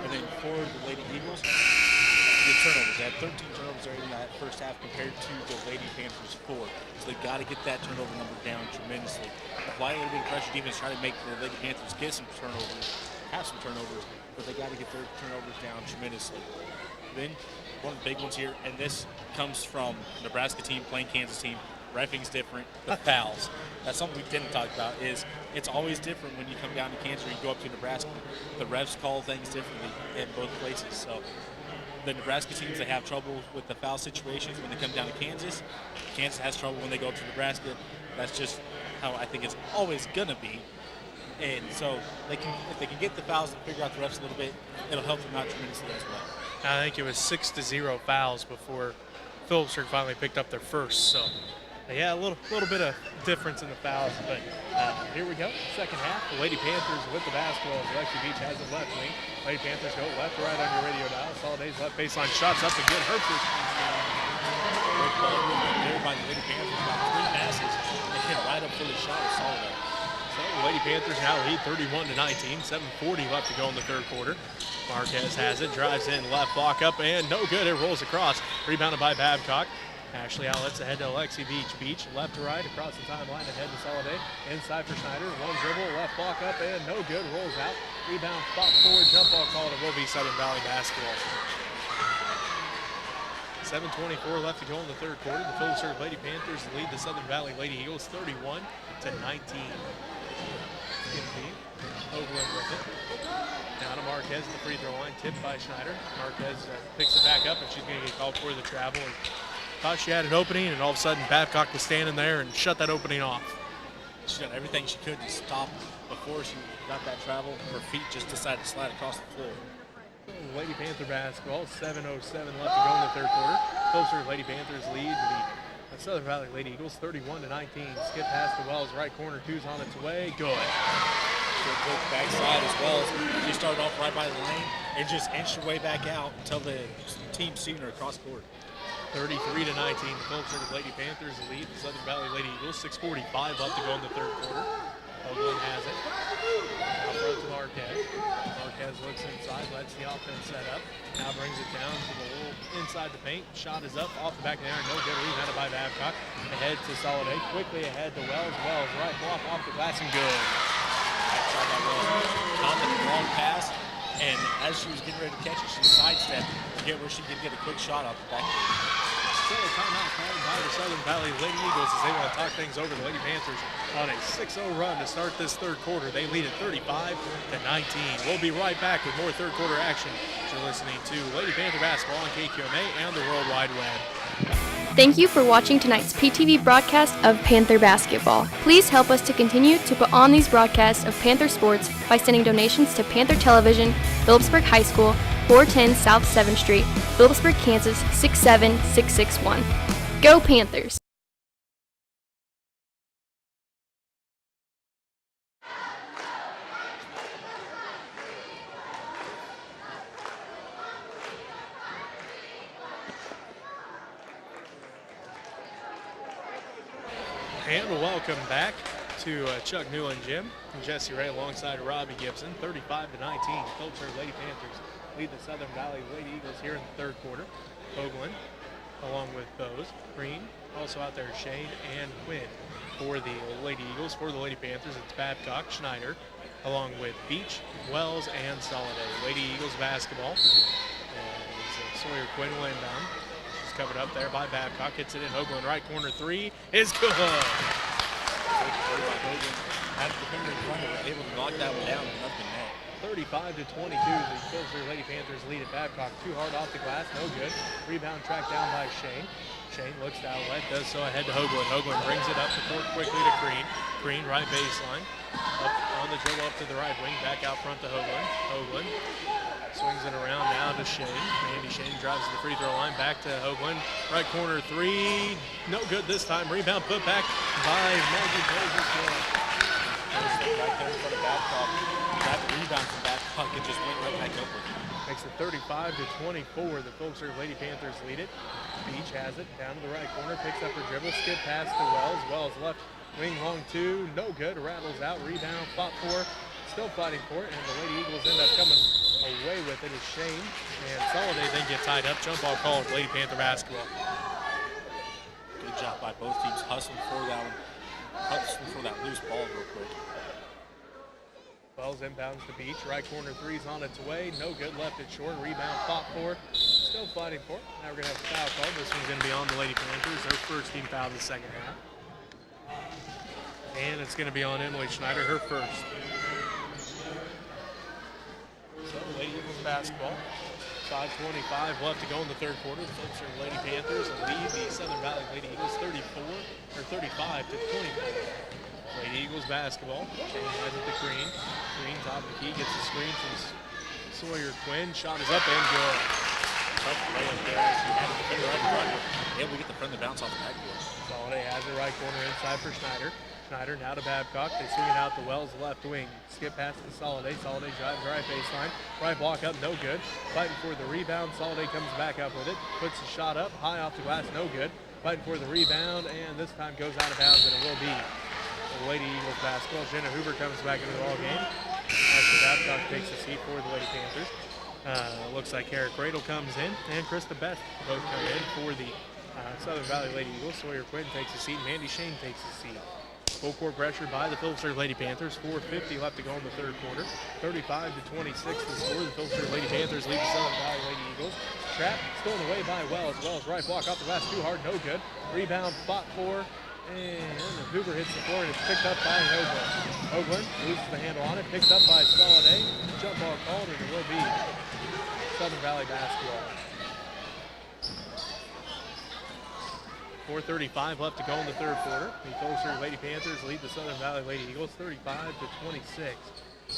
And then for the Lady Eagles, the turnovers. They had 13 turnovers there in that first half compared to the Lady Panthers 4. So they got to get that turnover number down tremendously. Apply a little bit of pressure defense, try to make the Lady Panthers get some turnovers, have some turnovers, but they got to get their turnovers down tremendously. Then one of the big ones here, and this comes from Nebraska team playing Kansas team. Reffing's different. The fouls. That's something we didn't talk about. Is it's always different when you come down to Kansas or you go up to Nebraska. The refs call things differently in both places. So the Nebraska teams, they have trouble with the foul situations when they come down to Kansas. Kansas has trouble when they go to Nebraska. That's just how I think it's always gonna be. And so if they can get the fouls and figure out the refs a little bit, it'll help them out tremendously as well. I think it was 6-0 fouls before Phillipsburg finally picked up their first. So, yeah, a little bit of difference in the fouls. But here we go, second half. The Lady Panthers with the basketball. Alexi Beach has it left wing. Lady Panthers go left to right on your radio dial. Soliday's left baseline shots up and good. Herbsters. Great ball there by the Lady Panthers. About 3 passes and hit right up for the shot of Soliday. So the Lady Panthers now lead 31-19. 7:40 left to go in the third quarter. Marquez has it, drives in, left block up, and no good. It rolls across. Rebounded by Babcock. Ashley outlets ahead to Alexi Beach. Beach left to right across the timeline ahead to Soliday. Inside for Schneider. One dribble, left block up, and no good. Rolls out. Rebound, spot forward, jump ball called. It will be Southern Valley basketball. 7:24 left to go in the third quarter. The Phillipsburg Lady Panthers lead the Southern Valley Lady Eagles 31-19. Overland with it. Now to Marquez at the free throw line, tipped by Schneider. Marquez picks it back up, and she's going to get called for the travel. And thought she had an opening, and all of a sudden Babcock was standing there and shut that opening off. She done everything she could to stop before she got that travel. Her feet just decided to slide across the floor. Lady Panther basketball, 7:07 left to go in the third quarter. Phillipsburg Lady Panthers lead the Southern Valley Lady Eagles 31-19. Skip pass to Wells, right corner, 2's on its way. Good. Good quick backside as well. She started off right by the lane and just inched her way back out until the team seen her across court. 33-19. The Phillipsburg Lady Panthers lead the Southern Valley Lady Eagles. 6:45 left to go in the third quarter. Oakland has it. Out front to Marquez. Marquez looks inside, lets the offense set up. Now brings it down to the little inside the paint. Shot is up, off the back of the iron. No good. Rebounded by Babcock. Ahead to Soliday. Quickly ahead to Wells. Wells, right block off the glass and good. Caught the long pass, and as she was getting ready to catch it, she sidestepped to get where she could get a quick shot off the back. So a timeout called by the Southern Valley Lady Eagles as they want to talk things over the Lady Panthers on a 6-0 run to start this third quarter. They lead at 35-19. We'll be right back with more third quarter action. You're listening to Lady Panther basketball on KQMA and the World Wide Web. Thank you for watching tonight's PTV broadcast of Panther basketball. Please help us to continue to put on these broadcasts of Panther sports by sending donations to Panther Television, Phillipsburg High School, 410 South 7th Street, Phillipsburg, Kansas 67661. Go Panthers! And welcome back to Chuck Newland Gym. And Jesse Ray alongside Robbie Gibson. 35-19. Phillipsburg Lady Panthers lead the Southern Valley Lady Eagles here in the third quarter. Hoagland along with Bose, Green, also out there Shane and Quinn. For the Lady Eagles, for the Lady Panthers, it's Babcock, Schneider, along with Beach, Wells, and Soliday. Lady Eagles basketball. And Sawyer Quinn will inbound. She's covered up there by Babcock. Hits it in Hoagland, right corner three is good. Had the defender in front of her, able to knock that one down and nothing net. 35-22, the Phillipsburg Lady Panthers lead at Babcock. Too hard off the glass, no good. Rebound tracked down by Shane. Shane looks to outlet, does so ahead to Hoagland. Hoagland brings it up the court quickly to Green. Green, right baseline. Up on the dribble up to the right wing, back out front to Hoagland. Hoagland swings it around now to Shane. Andy Shane drives to the free throw line, back to Hoagland. Right corner three, no good this time. Rebound put back by Maggie Bose. Right there in front of Babcock. That rebound from Babcock and just went right back up with it. Makes it 35-24. The Phillipsburg Lady Panthers lead it. Beach has it down to the right corner, picks up her dribble, skip pass to Wells. Wells left wing long two, no good. Rattles out, rebound, fought for, still fighting for it, and the Lady Eagles end up coming away with it as Shane and Soliday then get tied up. Jump ball called, Lady Panther basketball. Good job by both teams hustling for that one. Hustling for that loose ball real quick. Wells inbounds to Beach. Right corner three's on its way. No good. Left it short. Rebound fought for. Still fighting for it. Now we're going to have a foul call. This one's going to be on the Lady Panthers. Their first team foul of the second half. And it's going to be on Emily Schneider, her first. So Lady Eagles basketball. 5:25 left to go in the third quarter. The Phillipsburg Lady Panthers lead the Southern Valley Lady Eagles 35-24. Lady Eagles basketball. Shane has it to Green. Green top of the key, gets the screen from Sawyer Quinn. Shot is up and good. Tough layup there. She had the defender right in front of her. Able to get the friendly bounce off the backboard. Soliday has it right corner inside for Schneider. Schneider now to Babcock. They swing it out to Wells left wing. Skip pass to Soliday. Soliday drives right baseline. Right block up, no good. Fighting for the rebound. Soliday comes back up with it. Puts the shot up, high off the glass, no good. Fighting for the rebound, and this time goes out of bounds, and it will be the Lady Eagles basketball. Jenna Huber comes back into the ball game. Ashley Babcock takes a seat for the Lady Panthers. Looks like Kara Cradle comes in, and Krista Beth both come in for the Southern Valley Lady Eagles. Sawyer Quinn takes a seat, Mandy Shane takes a seat. Full court pressure by the Phillipsburg Lady Panthers. 4:50 left to go in the third quarter. 35-26 the score. The Phillipsburg Lady Panthers lead the Southern Valley Lady Eagles. Trap stolen away by Wells. Wells right block off the glass, too hard, no good. Rebound fought for, and Hoover hits the floor, and it's picked up by Hoagland. Hoagland loses the handle on it, picked up by Soliday. Jump ball called, and it will be Southern Valley basketball. 4:35 left to go in the third quarter. The Phillipsburg Lady Panthers lead the Southern Valley Lady Eagles 35-26.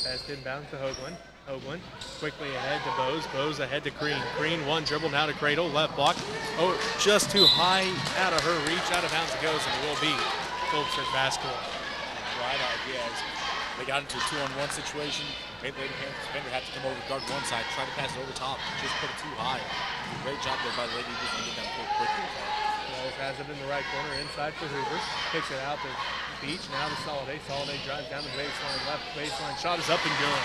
Pass inbounds to Hoagland. Hoagland quickly ahead to Bose. Bose ahead to Green. Green one dribble now to Cradle. Left block. Oh, just too high out of her reach. Out of bounds it goes, and it will be Phillipsburg basketball. Right idea. They got into a 2-on-1 situation. Made the Lady Panthers defender have to come over to guard one side, try to pass it over top. Just put it too high. Great job there by the Lady Eagles to get that pull quickly. Wells has it in the right corner, inside for Hoover. Kicks it out to Beach, now to Soliday. Soliday drives down the baseline, left baseline. Shot is up and good.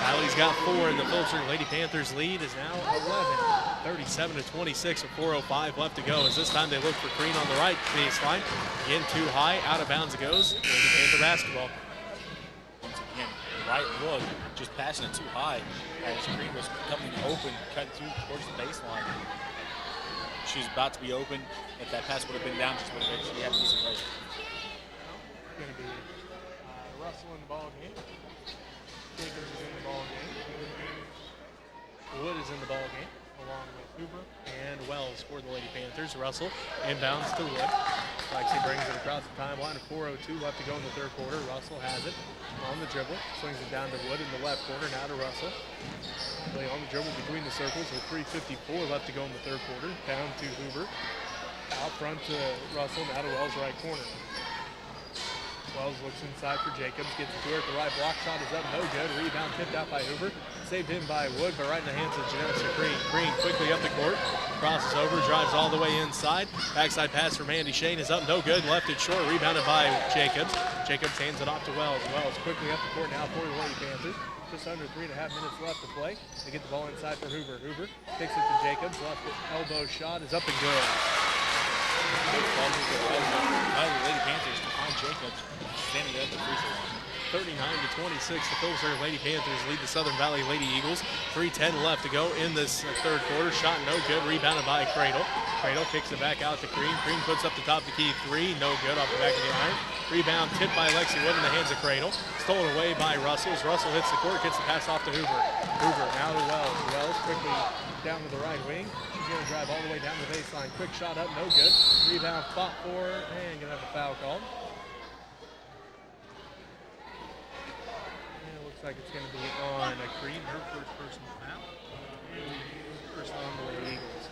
Riley's got 4, and the Phillipsburg Lady Panthers lead is now 11. 37-26 with 4:05 left to go. As this time they look for Green on the right baseline. Again, too high, out of bounds it goes. Lady Panther basketball. Once again, right look, just passing it too high. As Green was coming open, cut through towards the baseline. She was about to be open. If that pass would have been down, she would have actually had a decent race. It's going to be Russell in the ball game. Jacobs is in the ball game. Wood is in the ball game, along with Hoover and Wells for the Lady Panthers. Russell inbounds to Wood. Lexi brings it across the timeline. 4:02 left to go in the third quarter. Russell has it on the dribble. Swings it down to Wood in the left corner. Now to Russell. Play on the dribble between the circles with 3:54 left to go in the third quarter. Down to Hoover. Out front to Russell. Now to Wells right corner. Wells looks inside for Jacobs. Gets it to her at the right block. Shot is up. No good. Rebound tipped out by Hoover. Saved him by Wood, but right in the hands of Janessa Green. Green quickly up the court, crosses over, drives all the way inside. Backside pass from Mandy Shane is up, no good. Left it short, rebounded by Jacobs. Jacobs hands it off to Wells. Wells quickly up the court now for the Lady Panthers. Just under 3.5 minutes left to play. They get the ball inside for Hoover. Hoover kicks it to Jacobs. Left elbow shot is up and good. By the Lady Panthers to find Jacobs standing at the free throw line. 39-26, the Phillipsburg Lady Panthers lead the Southern Valley Lady Eagles. 3:10 left to go in this third quarter. Shot no good, rebounded by Cradle. Cradle kicks it back out to Crean. Crean puts up the top of the key three, no good off the back of the iron. Rebound tipped by Lexi Wood in the hands of Cradle. Stolen away by Russell. Russell hits the court, gets the pass off to Hoover. Hoover now to Wells. Wells quickly down to the right wing. She's going to drive all the way down the baseline. Quick shot up, no good. Rebound fought for, and going to have a foul called. Like it's going to be on Creed, her first personal foul. First on the Lady Eagles.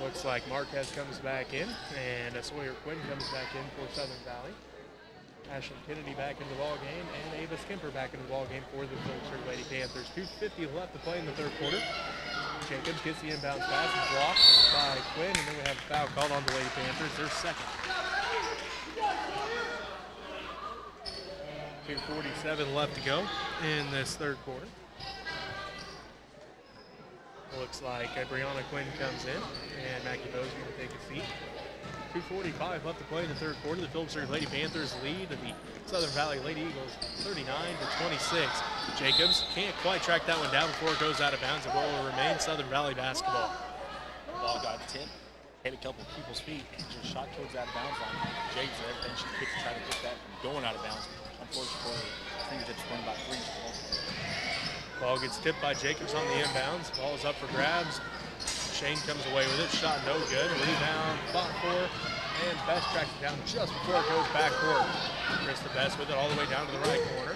Looks like Marquez comes back in, and Sawyer Quinn comes back in for Southern Valley. Ashley Kennedy back in the ball game, and Ava Skimper back in the ball game for the Phillipsburg Lady Panthers. 2:50 left to play in the third quarter. Jacobs gets the inbounds pass and blocked by Quinn, and then we have a foul called on the Lady Panthers, their second. 2:47 left to go in this third quarter. Looks like Brianna Quinn comes in, and Mackie Bo's going to take a seat. 2:45 left to play in the third quarter. The Phillipsburg Lady Panthers lead the Southern Valley Lady Eagles 39-26. Jacobs can't quite track that one down before it goes out of bounds. It will remain Southern Valley basketball. Ball got tipped, hit a couple of people's feet, and just shot towards that bounds line. Jacobs did everything she could to try to get that from going out of bounds. Unfortunately, I think it's run about 3 balls. Ball gets tipped by Jacobs on the inbounds. Ball is up for grabs. Shane comes away with it. Shot no good. Rebound, fought for, and Best tracks it down just before it goes back court. Krista Best with it all the way down to the right corner.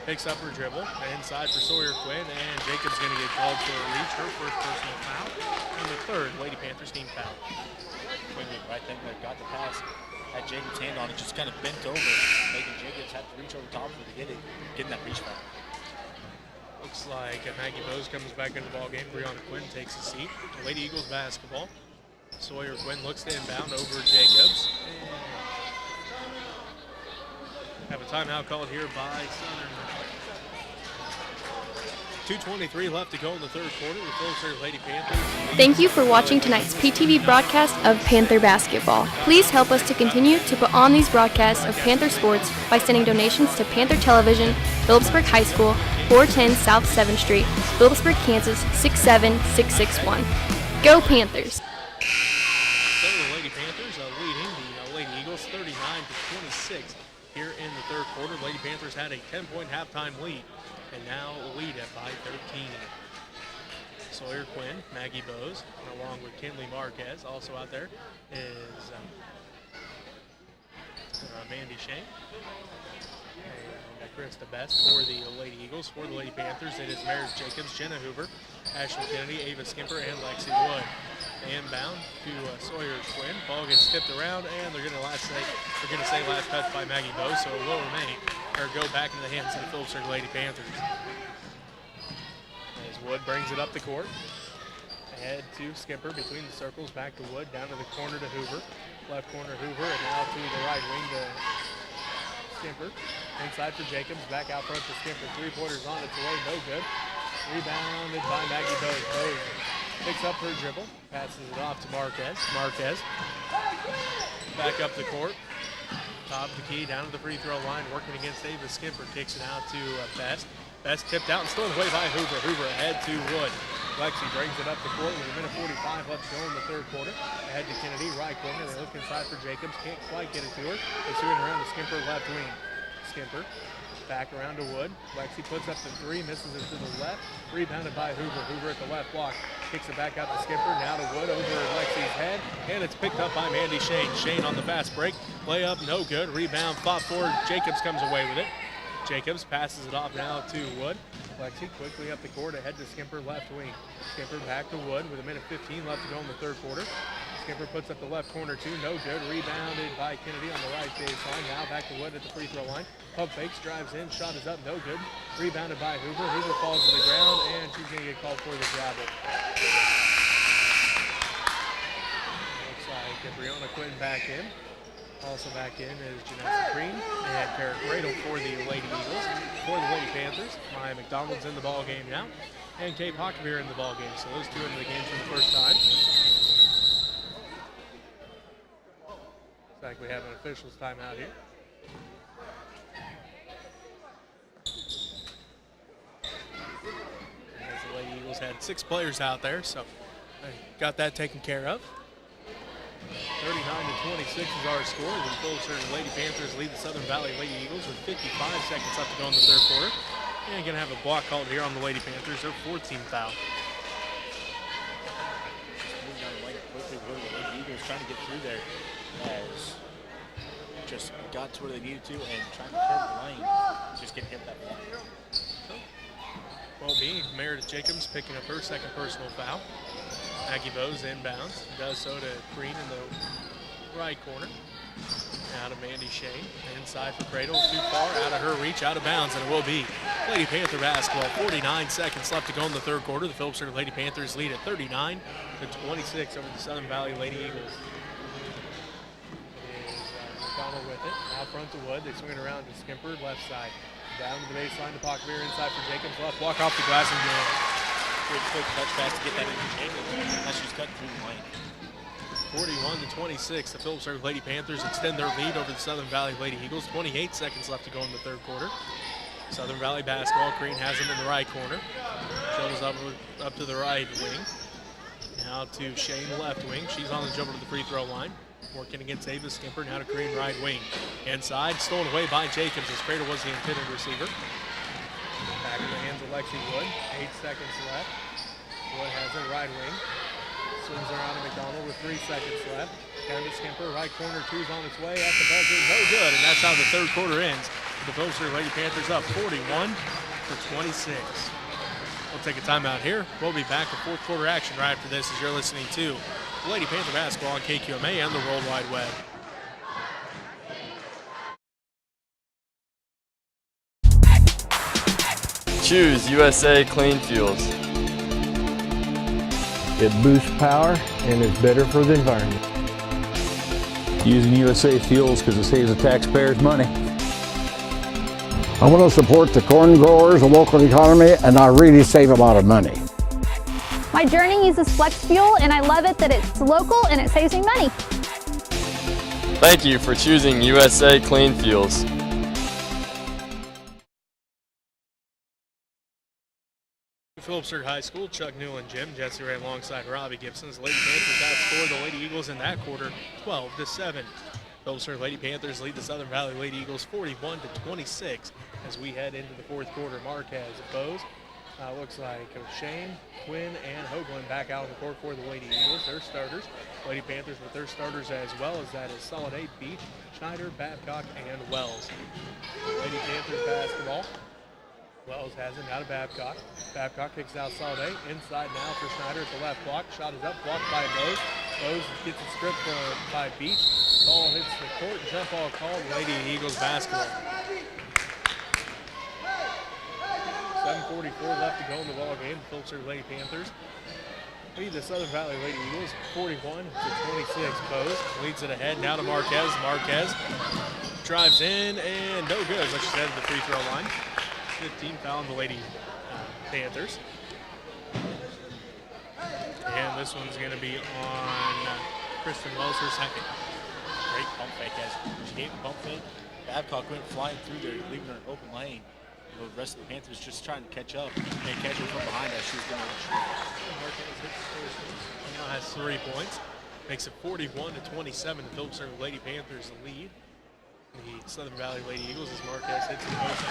Picks up her dribble. Inside for Sawyer Quinn, and Jacobs going to get called for a reach. Her first personal foul, and the third Lady Panthers team foul. Quinn did the right thing there, got the pass. Had Jacobs' hand on it, just kind of bent over, making Jacobs have to reach over top of it to get it, getting that reach back. Looks like Maggie Bose comes back into the ball game. Brianna Quinn takes a seat. Lady Eagles basketball. Sawyer Quinn looks to inbound over Jacobs. Have a timeout called here by Southern. 2:23 left to go in the third quarter. The Phillipsburg Lady Panthers. Thank you for watching tonight's PTV broadcast of Panther basketball. Please help us to continue to put on these broadcasts of Panther sports by sending donations to Panther Television, Phillipsburg High School, 410 South 7th Street, Phillipsburg, Kansas 67661. Go Panthers! So the Lady Panthers leading the Lady Eagles 39-26 here in the third quarter. Lady Panthers had a 10-point halftime lead, and now lead it by 13. Sawyer Quinn, Maggie Bose, and along with Kinley Marquez, also out there is Mandy Shane. And Krista Best for the Lady Eagles. For the Lady Panthers, it is Meredith Jacobs, Jenna Hoover, Ashley Kennedy, Ava Skimper, and Lexi Wood. Inbound to Sawyer Quinn. Ball gets tipped around, and they're going to say last touch by Maggie Bose, so it will remain or go back into the hands of the Phillipsburg Lady Panthers. As Wood brings it up the court. Ahead to Skimper between the circles, back to Wood, down to the corner to Hoover. Left corner Hoover, and now to the right wing to Skimper. Inside for Jacobs, back out front to Skimper. Three-pointers on its way, no good. Rebounded by Maggie Bose. Bose picks up her dribble, passes it off to Marquez. Marquez back up the court. Top of the key, down to the free throw line, working against Ava Skimper. Kicks it out to Best. Best tipped out and stolen away by Hoover. Hoover ahead to Wood. Lexi brings it up the court with a minute 45 left to go in the third quarter. Ahead to Kennedy, right corner. They look inside for Jacobs. Can't quite get it to her. They swing it around to Skimper, left wing. Skimper back around to Wood. Lexi puts up the three, misses it to the left. Rebounded by Hoover. Hoover at the left block. Kicks it back out to Skimper. Now to Wood over Lexi's head. And it's picked up by Mandy Shane. Shane on the fast break. Layup, no good. Rebound, fought for. Jacobs comes away with it. Jacobs passes it off now to Wood. Lexi quickly up the court, ahead to Skimper, left wing. Skimper back to Wood with a minute 15 left to go in the third quarter. Skipper puts up the left corner two, no good. Rebounded by Kennedy on the right baseline. Now back to Wood at the free throw line. Pump fakes, drives in, shot is up, no good. Rebounded by Hoover. Hoover falls to the ground, and she's going to get called for the travel. Looks like Brianna Quinn back in. Also back in is Janessa Green and Kara Gradle for the Lady Eagles. For the Lady Panthers, Maya McDonald's in the ball game now, and Kate Hockbeer in the ball game. So those two into the game for the first time. Looks like we have an officials timeout here. As the Lady Eagles had 6 players out there, so they got that taken care of. 39-26 is our score. The Phillipsburg Lady Panthers lead the Southern Valley Lady Eagles with 55 seconds left to go in the third quarter. And going to have a block called here on the Lady Panthers, their 14th foul. Moving down the lane quickly, where the Lady Eagles trying to get through there as just got to where they needed to and trying to curve the lane, just getting hit that block. Well, Meredith Jacobs picking up her second personal foul. Maggie Bowes inbounds, does so to Green in the right corner. Now to Mandy Shane, inside for Cradle, too far, out of her reach, out of bounds, and it will be Lady Panther basketball. 49 seconds left to go in the third quarter. The Phillipsburg Lady Panthers lead at 39-26 over the Southern Valley Lady Eagles. Is McDonald with it, out front to Wood. They swing it around to Skimper, left side. Down to the baseline to Pockbeer, inside for Jacobs, left block off the glass and good. Good quick touchback to get that interchangeable as she's cut through the lane. 41-26, the Phillipsburg Lady Panthers extend their lead over the Southern Valley Lady Eagles. 28 seconds left to go in the third quarter. Southern Valley basketball, Green has them in the right corner. Shovels up to the right wing. Now to Shane left wing. She's on the jumper to the free throw line. Working against Ava Skimper, now to Green right wing. Inside, stolen away by Jacobs as Cradle was the intended receiver. Back in the hands of Lexi Wood. 8 seconds left. Wood has it right wing. Swings around to McDonald with 3 seconds left. Down to Skimper. Right corner, two's on its way at the buzzer. No good, and that's how the third quarter ends. The Phillipsburg Lady Panthers up 41-26. We'll take a timeout here. We'll be back with fourth quarter action right after this as you're listening to Lady Panther basketball on KQMA and the World Wide Web. Choose USA Clean Fuels. It boosts power and is better for the environment. Using USA Fuels because it saves the taxpayers money. I want to support the corn growers, the local economy, and I really save a lot of money. My journey uses flex fuel, and I love it that it's local and it saves me money. Thank you for choosing USA Clean Fuels. Phillipsburg High School, Chuck Newland Gym, Jesse Ray alongside Robbie Gibson. The Lady Panthers outscored the Lady Eagles in that quarter 12-7. Phillipsburg Lady Panthers lead the Southern Valley Lady Eagles 41-26 as we head into the fourth quarter. Marquez opposed. Looks like Shane, Quinn, and Hoagland back out on the court for the Lady Eagles. Their starters. Lady Panthers with their starters as well as that is Solid 8, Beach, Schneider, Babcock, and Wells. Lady Panthers basketball. Wells has it now to Babcock. Babcock kicks out Solid 8. Inside now for Schneider at the left block. Shot is up, blocked by Bose. Bose gets it stripped by Beach. Ball hits the court. Jump ball called. Lady Eagles basketball. 7:44 left to go in the ball game. The Phillipsburg Lady Panthers lead the Southern Valley Lady Eagles 41-26. Bose leads it ahead now to Marquez. Marquez drives in and no good, but she's headed to the free throw line. 15 foul on the Lady Panthers. And this one's going to be on Kristen Wells, her second. Great pump fake as she gave the pump fake. Babcock went flying through there, leaving her in open lane. The rest of the Panthers just trying to catch up and catch her from behind as she's going to shoot. Marquez hits the first one. Now has 3 points. Makes it 41-27. The Phillipsburg Lady Panthers lead the Southern Valley Lady Eagles as Marquez hits the post.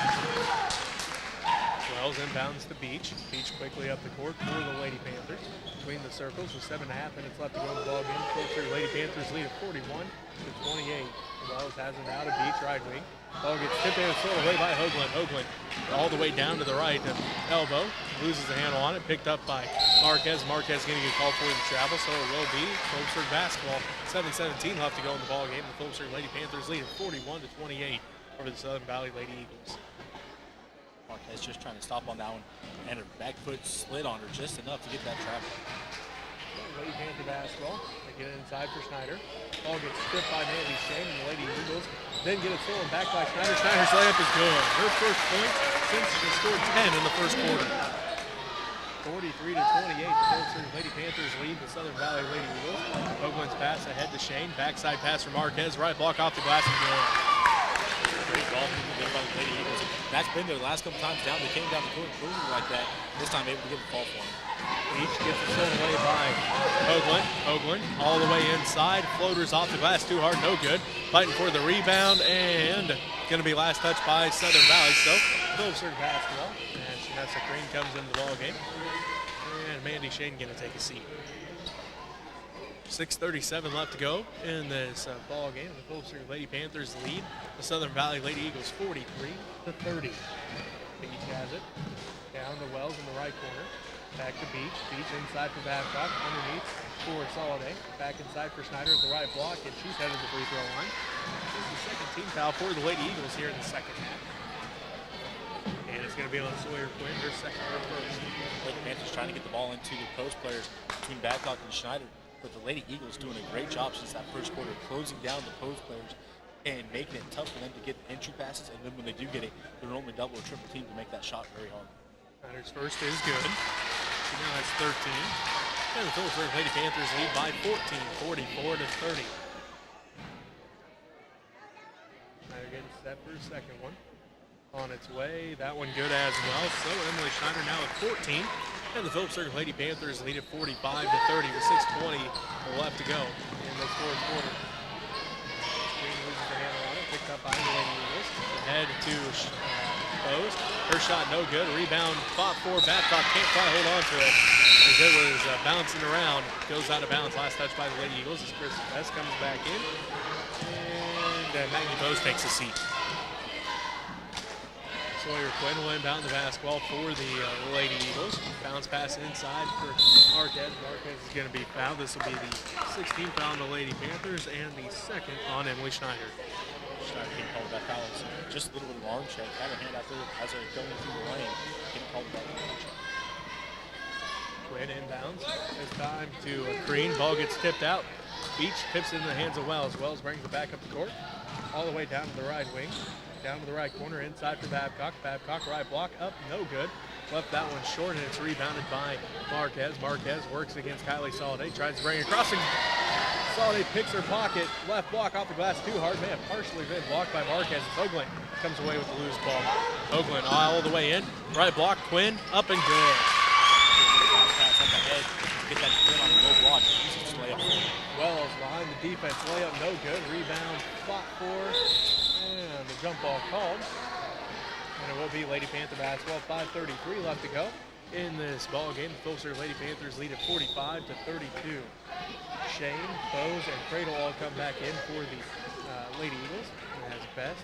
Wells inbounds to Beach. Beach quickly up the court for the Lady Panthers. Between the circles with 7.5 minutes left to go in the ball game. Phillipsburg Lady Panthers lead at 41-28. Wells has it now to Beach, right wing. Ball gets tipped and stolen away by Hoagland. Hoagland all the way down to the right. Elbow loses the handle on it, picked up by Marquez. Marquez going to get called for the travel, so it will be Phillipsburg basketball. 7:17 left to go in the ball game. The Phillipsburg Lady Panthers lead at 41-28 over the Southern Valley Lady Eagles. Marquez just trying to stop on that one, and her back foot slid on her just enough to get that travel. Lady Panther basketball. They get it inside for Schneider. Ball gets stripped by Mandy Shane, and the Lady Eagles then get it stolen back by Schneider. Schneider's layup is good. Her first point since she scored 10 in the first quarter. 43-28. The Phillipsburg Lady Panthers lead the Southern Valley Lady Eagles. Hoagland's pass ahead to Shane. Backside pass for Marquez. Right block off the glass and good. Great ball movement by the Lady Eagles. That's been there the last couple times down. They came down the court and proved it like that. This time able to get the ball for them. Each gets it stolen away by Hoagland. Hoagland all the way inside. Floaters off the glass, too hard, no good. Fighting for the rebound, and going to be last touch by Southern Valley. So Phillipsburg basketball. And Shanessa Green comes into the ball game. And Mandy Shane going to take a seat. 6:37 left to go in this ball game. The Phillipsburg Lady Panthers lead the Southern Valley Lady Eagles 43-30. Beach has it. Down to Wells in the right corner. Back to Beach. Beach inside for Babcock. Underneath for Soliday. Back inside for Schneider at the right block, and she's headed to the free throw line. This is the second team foul for the Lady Eagles here in the second half. And it's going to be on Sawyer Quinn, her second or first. The Lady Panthers trying to get the ball into the post players between Babcock and Schneider. But the Lady Eagles doing a great job since that first quarter, closing down the post players and making it tough for them to get entry passes. And then when they do get it, they're only double or triple team to make that shot very hard. Schneider's first is good. She now has 13. And the Phillipsburg Lady Panthers lead by 14, 44-30. Schneider getting set for her second one. On its way, that one good as well. So Emily Schneider now at 14. And the Phillipsburg Lady Panthers lead at 45-30 with 6:20 left to go in this fourth quarter. Green loses the handle on it, picked up by the Lady Eagles. Ahead to Bose. Her shot no good. Rebound fought for. Babcock can't quite hold on to it as it was bouncing around. Goes out of bounds. Last touch by the Lady Eagles as Chris Best comes back in. And Maggie Bose takes a seat. Sawyer Quinn will inbound the basketball for the Lady Eagles. Bounce pass inside for Marquez. Marquez is going to be fouled. This will be the 16th foul on the Lady Panthers and the second on Emily Schneider. Schneider getting called that foul. Just a little bit of arm check. Had her hand out there as they're going through the lane. Getting called that arm check. Quinn inbounds. It's time to Green. Ball gets tipped out. Beach tips it in the hands of Wells. Wells brings it back up the court. All the way down to the right wing. Down to the right corner, inside for Babcock. Babcock, right block, up, no good. Left that one short, and it's rebounded by Marquez. Marquez works against Kylie Soliday, tries to bring it across. Soliday picks her pocket. Left block off the glass too hard. May have partially been blocked by Marquez. Hoagland comes away with the loose ball. Hoagland all the way in. Right block, Quinn, up and good. Get that Quinn on the low block. Wells behind the defense, layup no good. Rebound fought for. And the jump ball called. And it will be Lady Panther basketball. 5:33 left to go in this ball game. The Phillipsburg Lady Panthers lead at 45-32. Shane, Bose, and Cradle all come back in for the Lady Eagles. And as Best,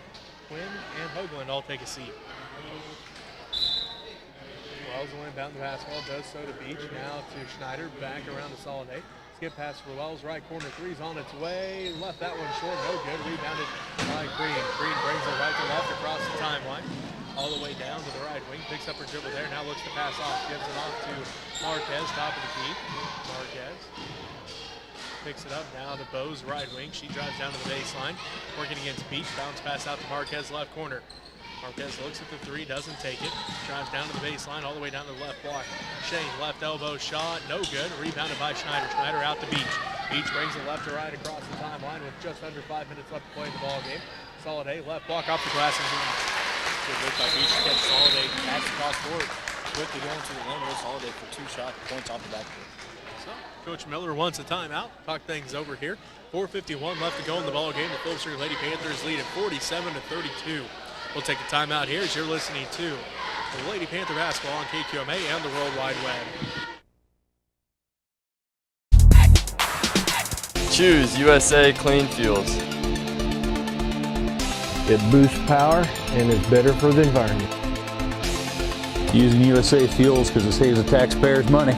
Quinn, and Hoagland all take a seat. Wells will inbound the basketball, does so to Beach. Now to Schneider, back around to Soliday. Skip pass for Wells, right corner three's on its way. Left that one short, no good. Rebounded by Green. Green brings it right to left across the timeline. All the way down to the right wing. Picks up her dribble there. Now looks to pass off. Gives it off to Marquez, top of the key. Marquez picks it up now to Bose, right wing. She drives down to the baseline. Working against Beach. Bounce pass out to Marquez, left corner. Marquez looks at the three, doesn't take it. Drives down to the baseline, all the way down to the left block. Shane, left elbow shot, no good. Rebounded by Schneider. Schneider out to Beach. Beach brings it left to right across the timeline with just under 5 minutes left to play in the ball game. Soliday, left block off the glass and in. Good work by Beach to catch Soliday. Pass across court. Quickly going to the line with Soliday for 2 shot points off the backcourt. So, Coach Miller wants a timeout. Talk things over here. 4:51 left to go in the ball game. The Phillipsburg Lady Panthers lead at 47-32. We'll take a timeout here as you're listening to the Lady Panther basketball on KQMA and the World Wide Web. Choose USA Clean Fuels. It boosts power and is better for the environment. Using USA fuels because it saves the taxpayers money.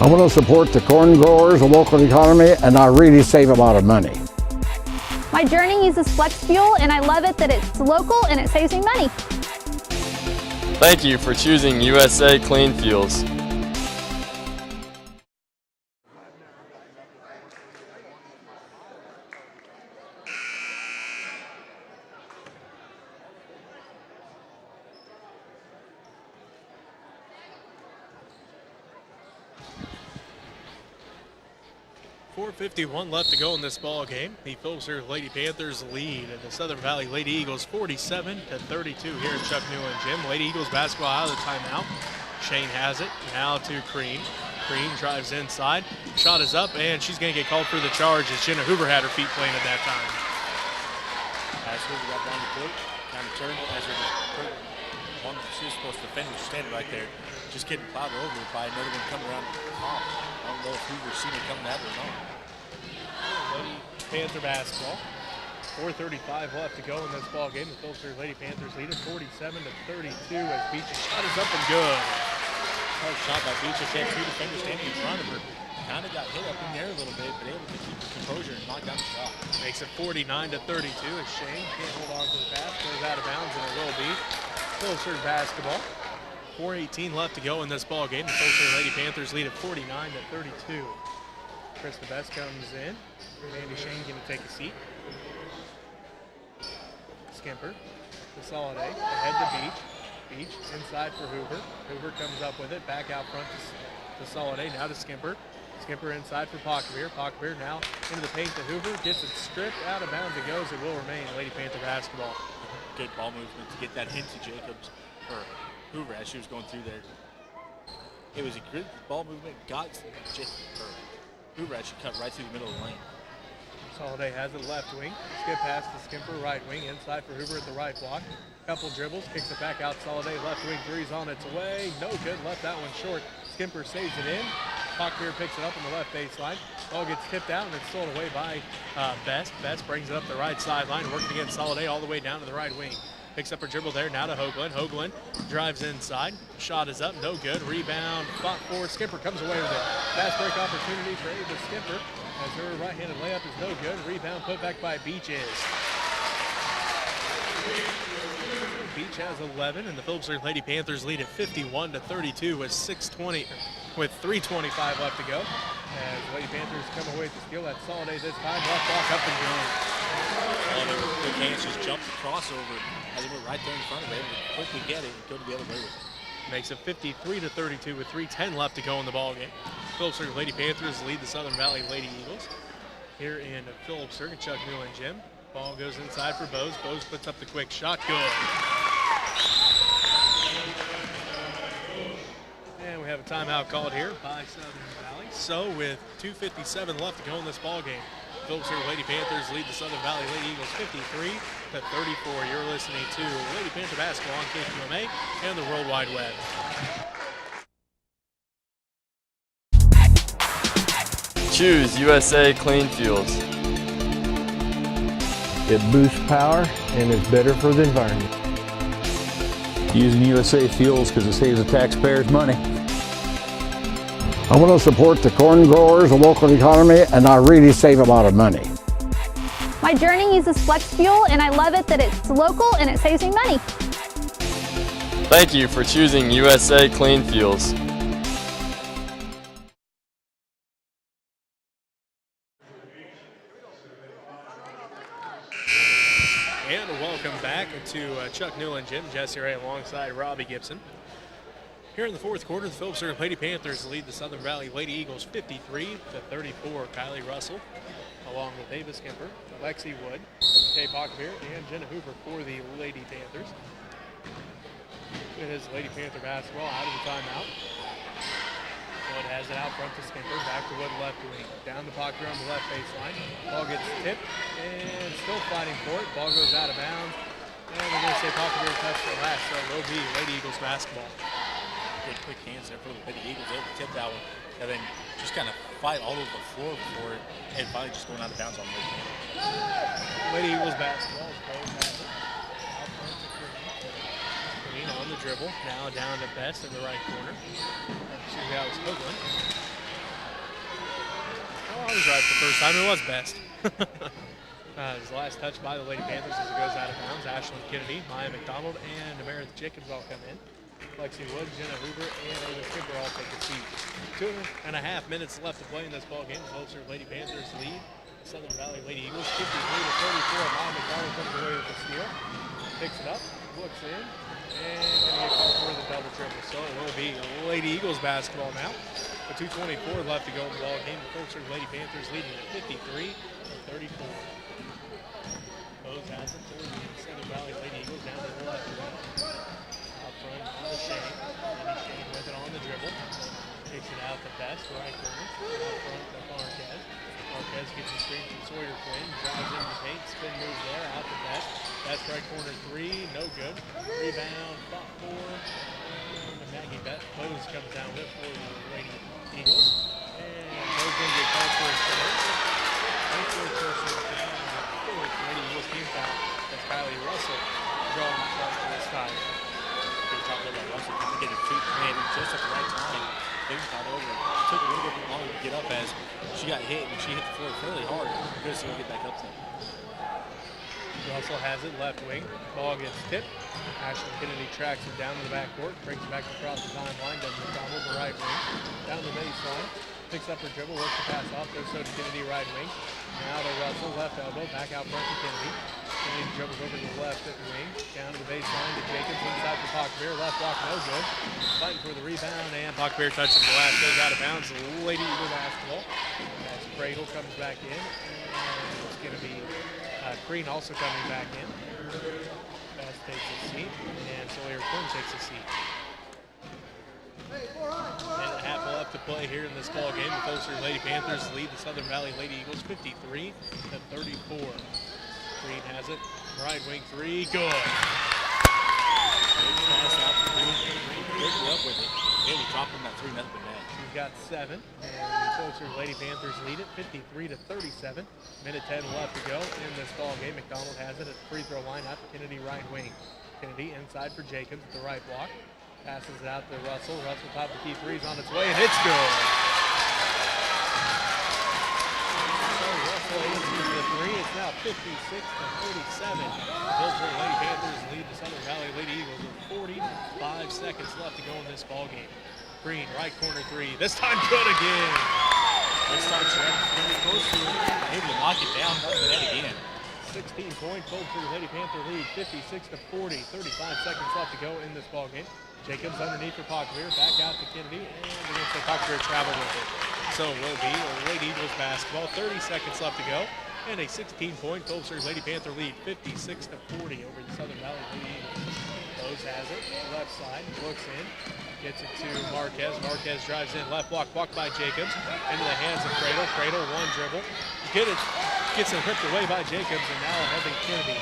I want to support the corn growers, the local economy, and I really save a lot of money. My journey uses flex fuel, and I love it that it's local and it saves me money. Thank you for choosing USA Clean Fuels. .451 left to go in this ball game. The Phillipsburg Lady Panthers lead the Southern Valley Lady Eagles 47-32 here at Chuck Newland Gym. Lady Eagles basketball out of the timeout. Shane has it now to Crean. Crean drives inside. Shot is up, and she's going to get called for the charge as Jenna Hoover had her feet planted that time. As Hoover got down the court, kind of turned as her one she was supposed to defend, was standing right there, just getting plowed over by another one coming around the top. I don't know if Hoover's seen it coming at her or not. Lady Panther basketball. 4:35 left to go in this ball game. The Phillipsburg Lady Panthers lead it 47-32 as Beach's shot is up and good. Hard shot by Beach. Had two defenders standing in front of her. Kind of got hit up in the air a little bit, but able to keep her composure and knock down the shot. Makes it 49-32 as Shane can't hold on to the pass. Goes out of bounds, and it will be Phillipsburg basketball. 4:18 left to go in this ball game. The Phillipsburg Lady Panthers lead at 49-32. Krista Best comes in. Mandy Shane going to take a seat. Skimper to Soliday. Ahead to Beach. Beach inside for Hoover. Hoover comes up with it. Back out front to Soliday. Now to Skimper. Skimper inside for Pockbeer. Pockbeer now into the paint to Hoover. Gets it stripped out of bounds. It goes. It will remain Lady Panther basketball. Good ball movement to get that into Jacobs or Hoover as she was going through there. It was a good ball movement. Got Hoover as she cut right through the middle of the lane. Soliday has it left wing. Skip pass to Skimper right wing. Inside for Hoover at the right block. Couple dribbles. Kicks it back out. Soliday left wing. Three's on its way. No good. Left that one short. Skimper saves it in. Pockbeer picks it up on the left baseline. Ball gets tipped out and it's stolen away by Best. Best brings it up the right sideline. Working against Soliday all the way down to the right wing. Picks up her dribble there, now to Hoagland. Hoagland drives inside. Shot is up, no good. Rebound, fought for. Skimper comes away with it. Fast break opportunity for Ava Skimper as her right-handed layup is no good. Rebound put back by Beaches. Beach has 11, and the Phillipsburg Lady Panthers lead at 51-32 with 3:25 left to go. As Lady Panthers come away with the steal, that's Soliday this time. Left block up and going. Soliday with quick hands just jumped the crossover as it went right there in front of it. Able to quickly get it and go to the other way with it. Makes it 53-32 with 3:10 left to go in the ballgame. Phillipsburg Lady Panthers lead the Southern Valley Lady Eagles here in Phillipsburg at Chuck Newland Gym. Ball goes inside for Bose. Bose puts up the quick shot. Good. And we have a timeout called here by Southern Valley. So with 2:57 left to go in this ballgame, Phillipsburg Lady Panthers lead the Southern Valley Lady Eagles 53-34. You're listening to Lady Panther basketball on KQMA and the World Wide Web. Choose USA Clean Fuels. It boosts power and is better for the environment. Using USA fuels because it saves the taxpayers money. I want to support the corn growers, the local economy, and I really save a lot of money. My journey uses flex fuel, and I love it that it's local and it saves me money. Thank you for choosing USA Clean Fuels. And welcome back to Chuck Newland Gym. Jesse Ray alongside Robbie Gibson. Here in the fourth quarter, the Phillipsburg Lady Panthers lead the Southern Valley Lady Eagles 53-34. Kylie Russell, along with Ava Skimper, Lexi Wood, Kay Pockbeer, and Jenna Hoover for the Lady Panthers. It is Lady Panther basketball out of the timeout. Wood has it out front to Skimper, back to Wood left wing. Down to Pockbeer on the left baseline. Ball gets tipped and still fighting for it. Ball goes out of bounds. And we're going to say Pockbeer touched it last, so it will be Lady Eagles basketball. Good quick hands there for the Lady Eagles. Able to tip that one and then just kind of fight all over the floor for it and finally just going out of bounds on Lady Panthers. Lady Eagles basketball is Bose has it. Out front to Green. Green on the dribble. Now down to Best in the right corner. Excuse me, that was Hoagland. Oh, I was right the first time. It was Best. His last touch by the Lady Panthers as it goes out of bounds. Ashlyn Kennedy, Maya McDonald, and Meredith Jacobs all come in. Lexi Wood, Jenna Hoover, and Amy Skipper all take a seat. 2.5 minutes left to play in this ball game. Phillipsburg Lady Panthers lead Southern Valley Lady Eagles 53-34. Maya McDonald comes away with the steal. Picks it up, looks in, and going to get called for the double triple. So it will be Lady Eagles basketball now. With 2:24 left to go in the ball game. The Phillipsburg Lady Panthers leading at 53-34. Bose has it for the Southern Valley Lady Eagles down to the left wing. Out front on the Shane. And Shane with it on the dribble. Takes it out to Best, right corner. Out front to Marquez. Marquez gets a screen from Sawyer Quinn. Drives into the paint. Spin move there. Out to Best. Best right corner three. No good. Rebound. Fought for. Maggie Bose comes down with for the Lady Eagles. And Bose going to get called for a Lady Eagles team foul. That's Kylie Russell drawing the foul for this time. We were talking about Russell. I think it came just at the right time. They fouled over. It took a little bit longer to get up as she got hit, and she hit the floor fairly hard. Good to see her get back up there. Russell has it left wing. Ball gets tipped. Ashlyn Kennedy tracks it down to the backcourt. Brings it back across the timeline. Does McDonald the right wing. Down the baseline. Picks up her dribble. Works the pass off. Goes so to Kennedy right wing. Now to Russell. Left elbow. Back out front to Kennedy. Kennedy dribbles over to the left at the wing. Down to the baseline to Jacobs. Inside for Pockbear. Left block no good. Fighting for the rebound. And Pockbear touches the last. Goes out of bounds. Lady Eagle basketball. As Cradle comes back in. And it's going to be Green also coming back in. Best takes a seat, and Sawyer Quinn takes a seat. And a half left to play here in this ball game. The Phillipsburg Lady Panthers lead the Southern Valley Lady Eagles 53-34. Green has it. Right wing three, good. Pass out to Green. Quickly up with it. Really dropping that 3-0 net. She's got 7, and the Phillipsburg Lady Panthers lead it 53-37. Minute 10 left to go in this ball game. McDonald has it at the free throw line out to Kennedy right wing. Kennedy inside for Jacobs at the right block. Passes it out to Russell. Russell top of the key three's on its way, and it's good. So Russell answers the three. It's now 56-37. The Phillipsburg Lady Panthers lead the Southern Valley Lady Eagles with 45 seconds left to go in this ball game. Green, right corner three. This time good again. This time she's very close to it. Able to knock it down. Does that again. 16-point Phillipsburg Lady Panther lead, 56-40. 35 seconds left to go in this ball game. Jacobs underneath for Pockbear. Back out to Kennedy, and we're going to say Pockbear traveled with it. So it will be Lady Eagles basketball. 30 seconds left to go, and a 16-point Phillipsburg Lady Panther lead, 56-40 over the Southern Valley Lady Eagles. Bose has it, left side, looks in. Gets it to Marquez. Marquez drives in. Left block, blocked by Jacobs. Into the hands of Cradle. Cradle, one dribble. Gets it ripped away by Jacobs, and now having Kennedy.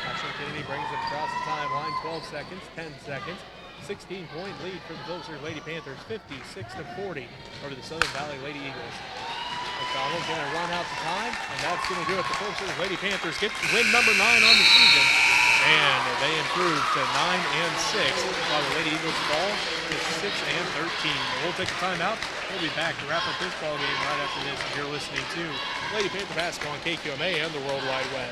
Ashlyn Kennedy brings it across the timeline. 12 seconds, 10 seconds. 16-point lead for the Phillipsburg Lady Panthers. 56-40 over the Southern Valley Lady Eagles. McDonald's going to run out the time, and that's going to do it. The Phillipsburg Lady Panthers get win number 9 on the season. And they improve to 9-6, while the Lady Eagles fall to 6-13. We'll take a timeout. We'll be back to wrap up this ball game right after this. You're listening to Lady Panther Basketball on KQMA and the World Wide Web.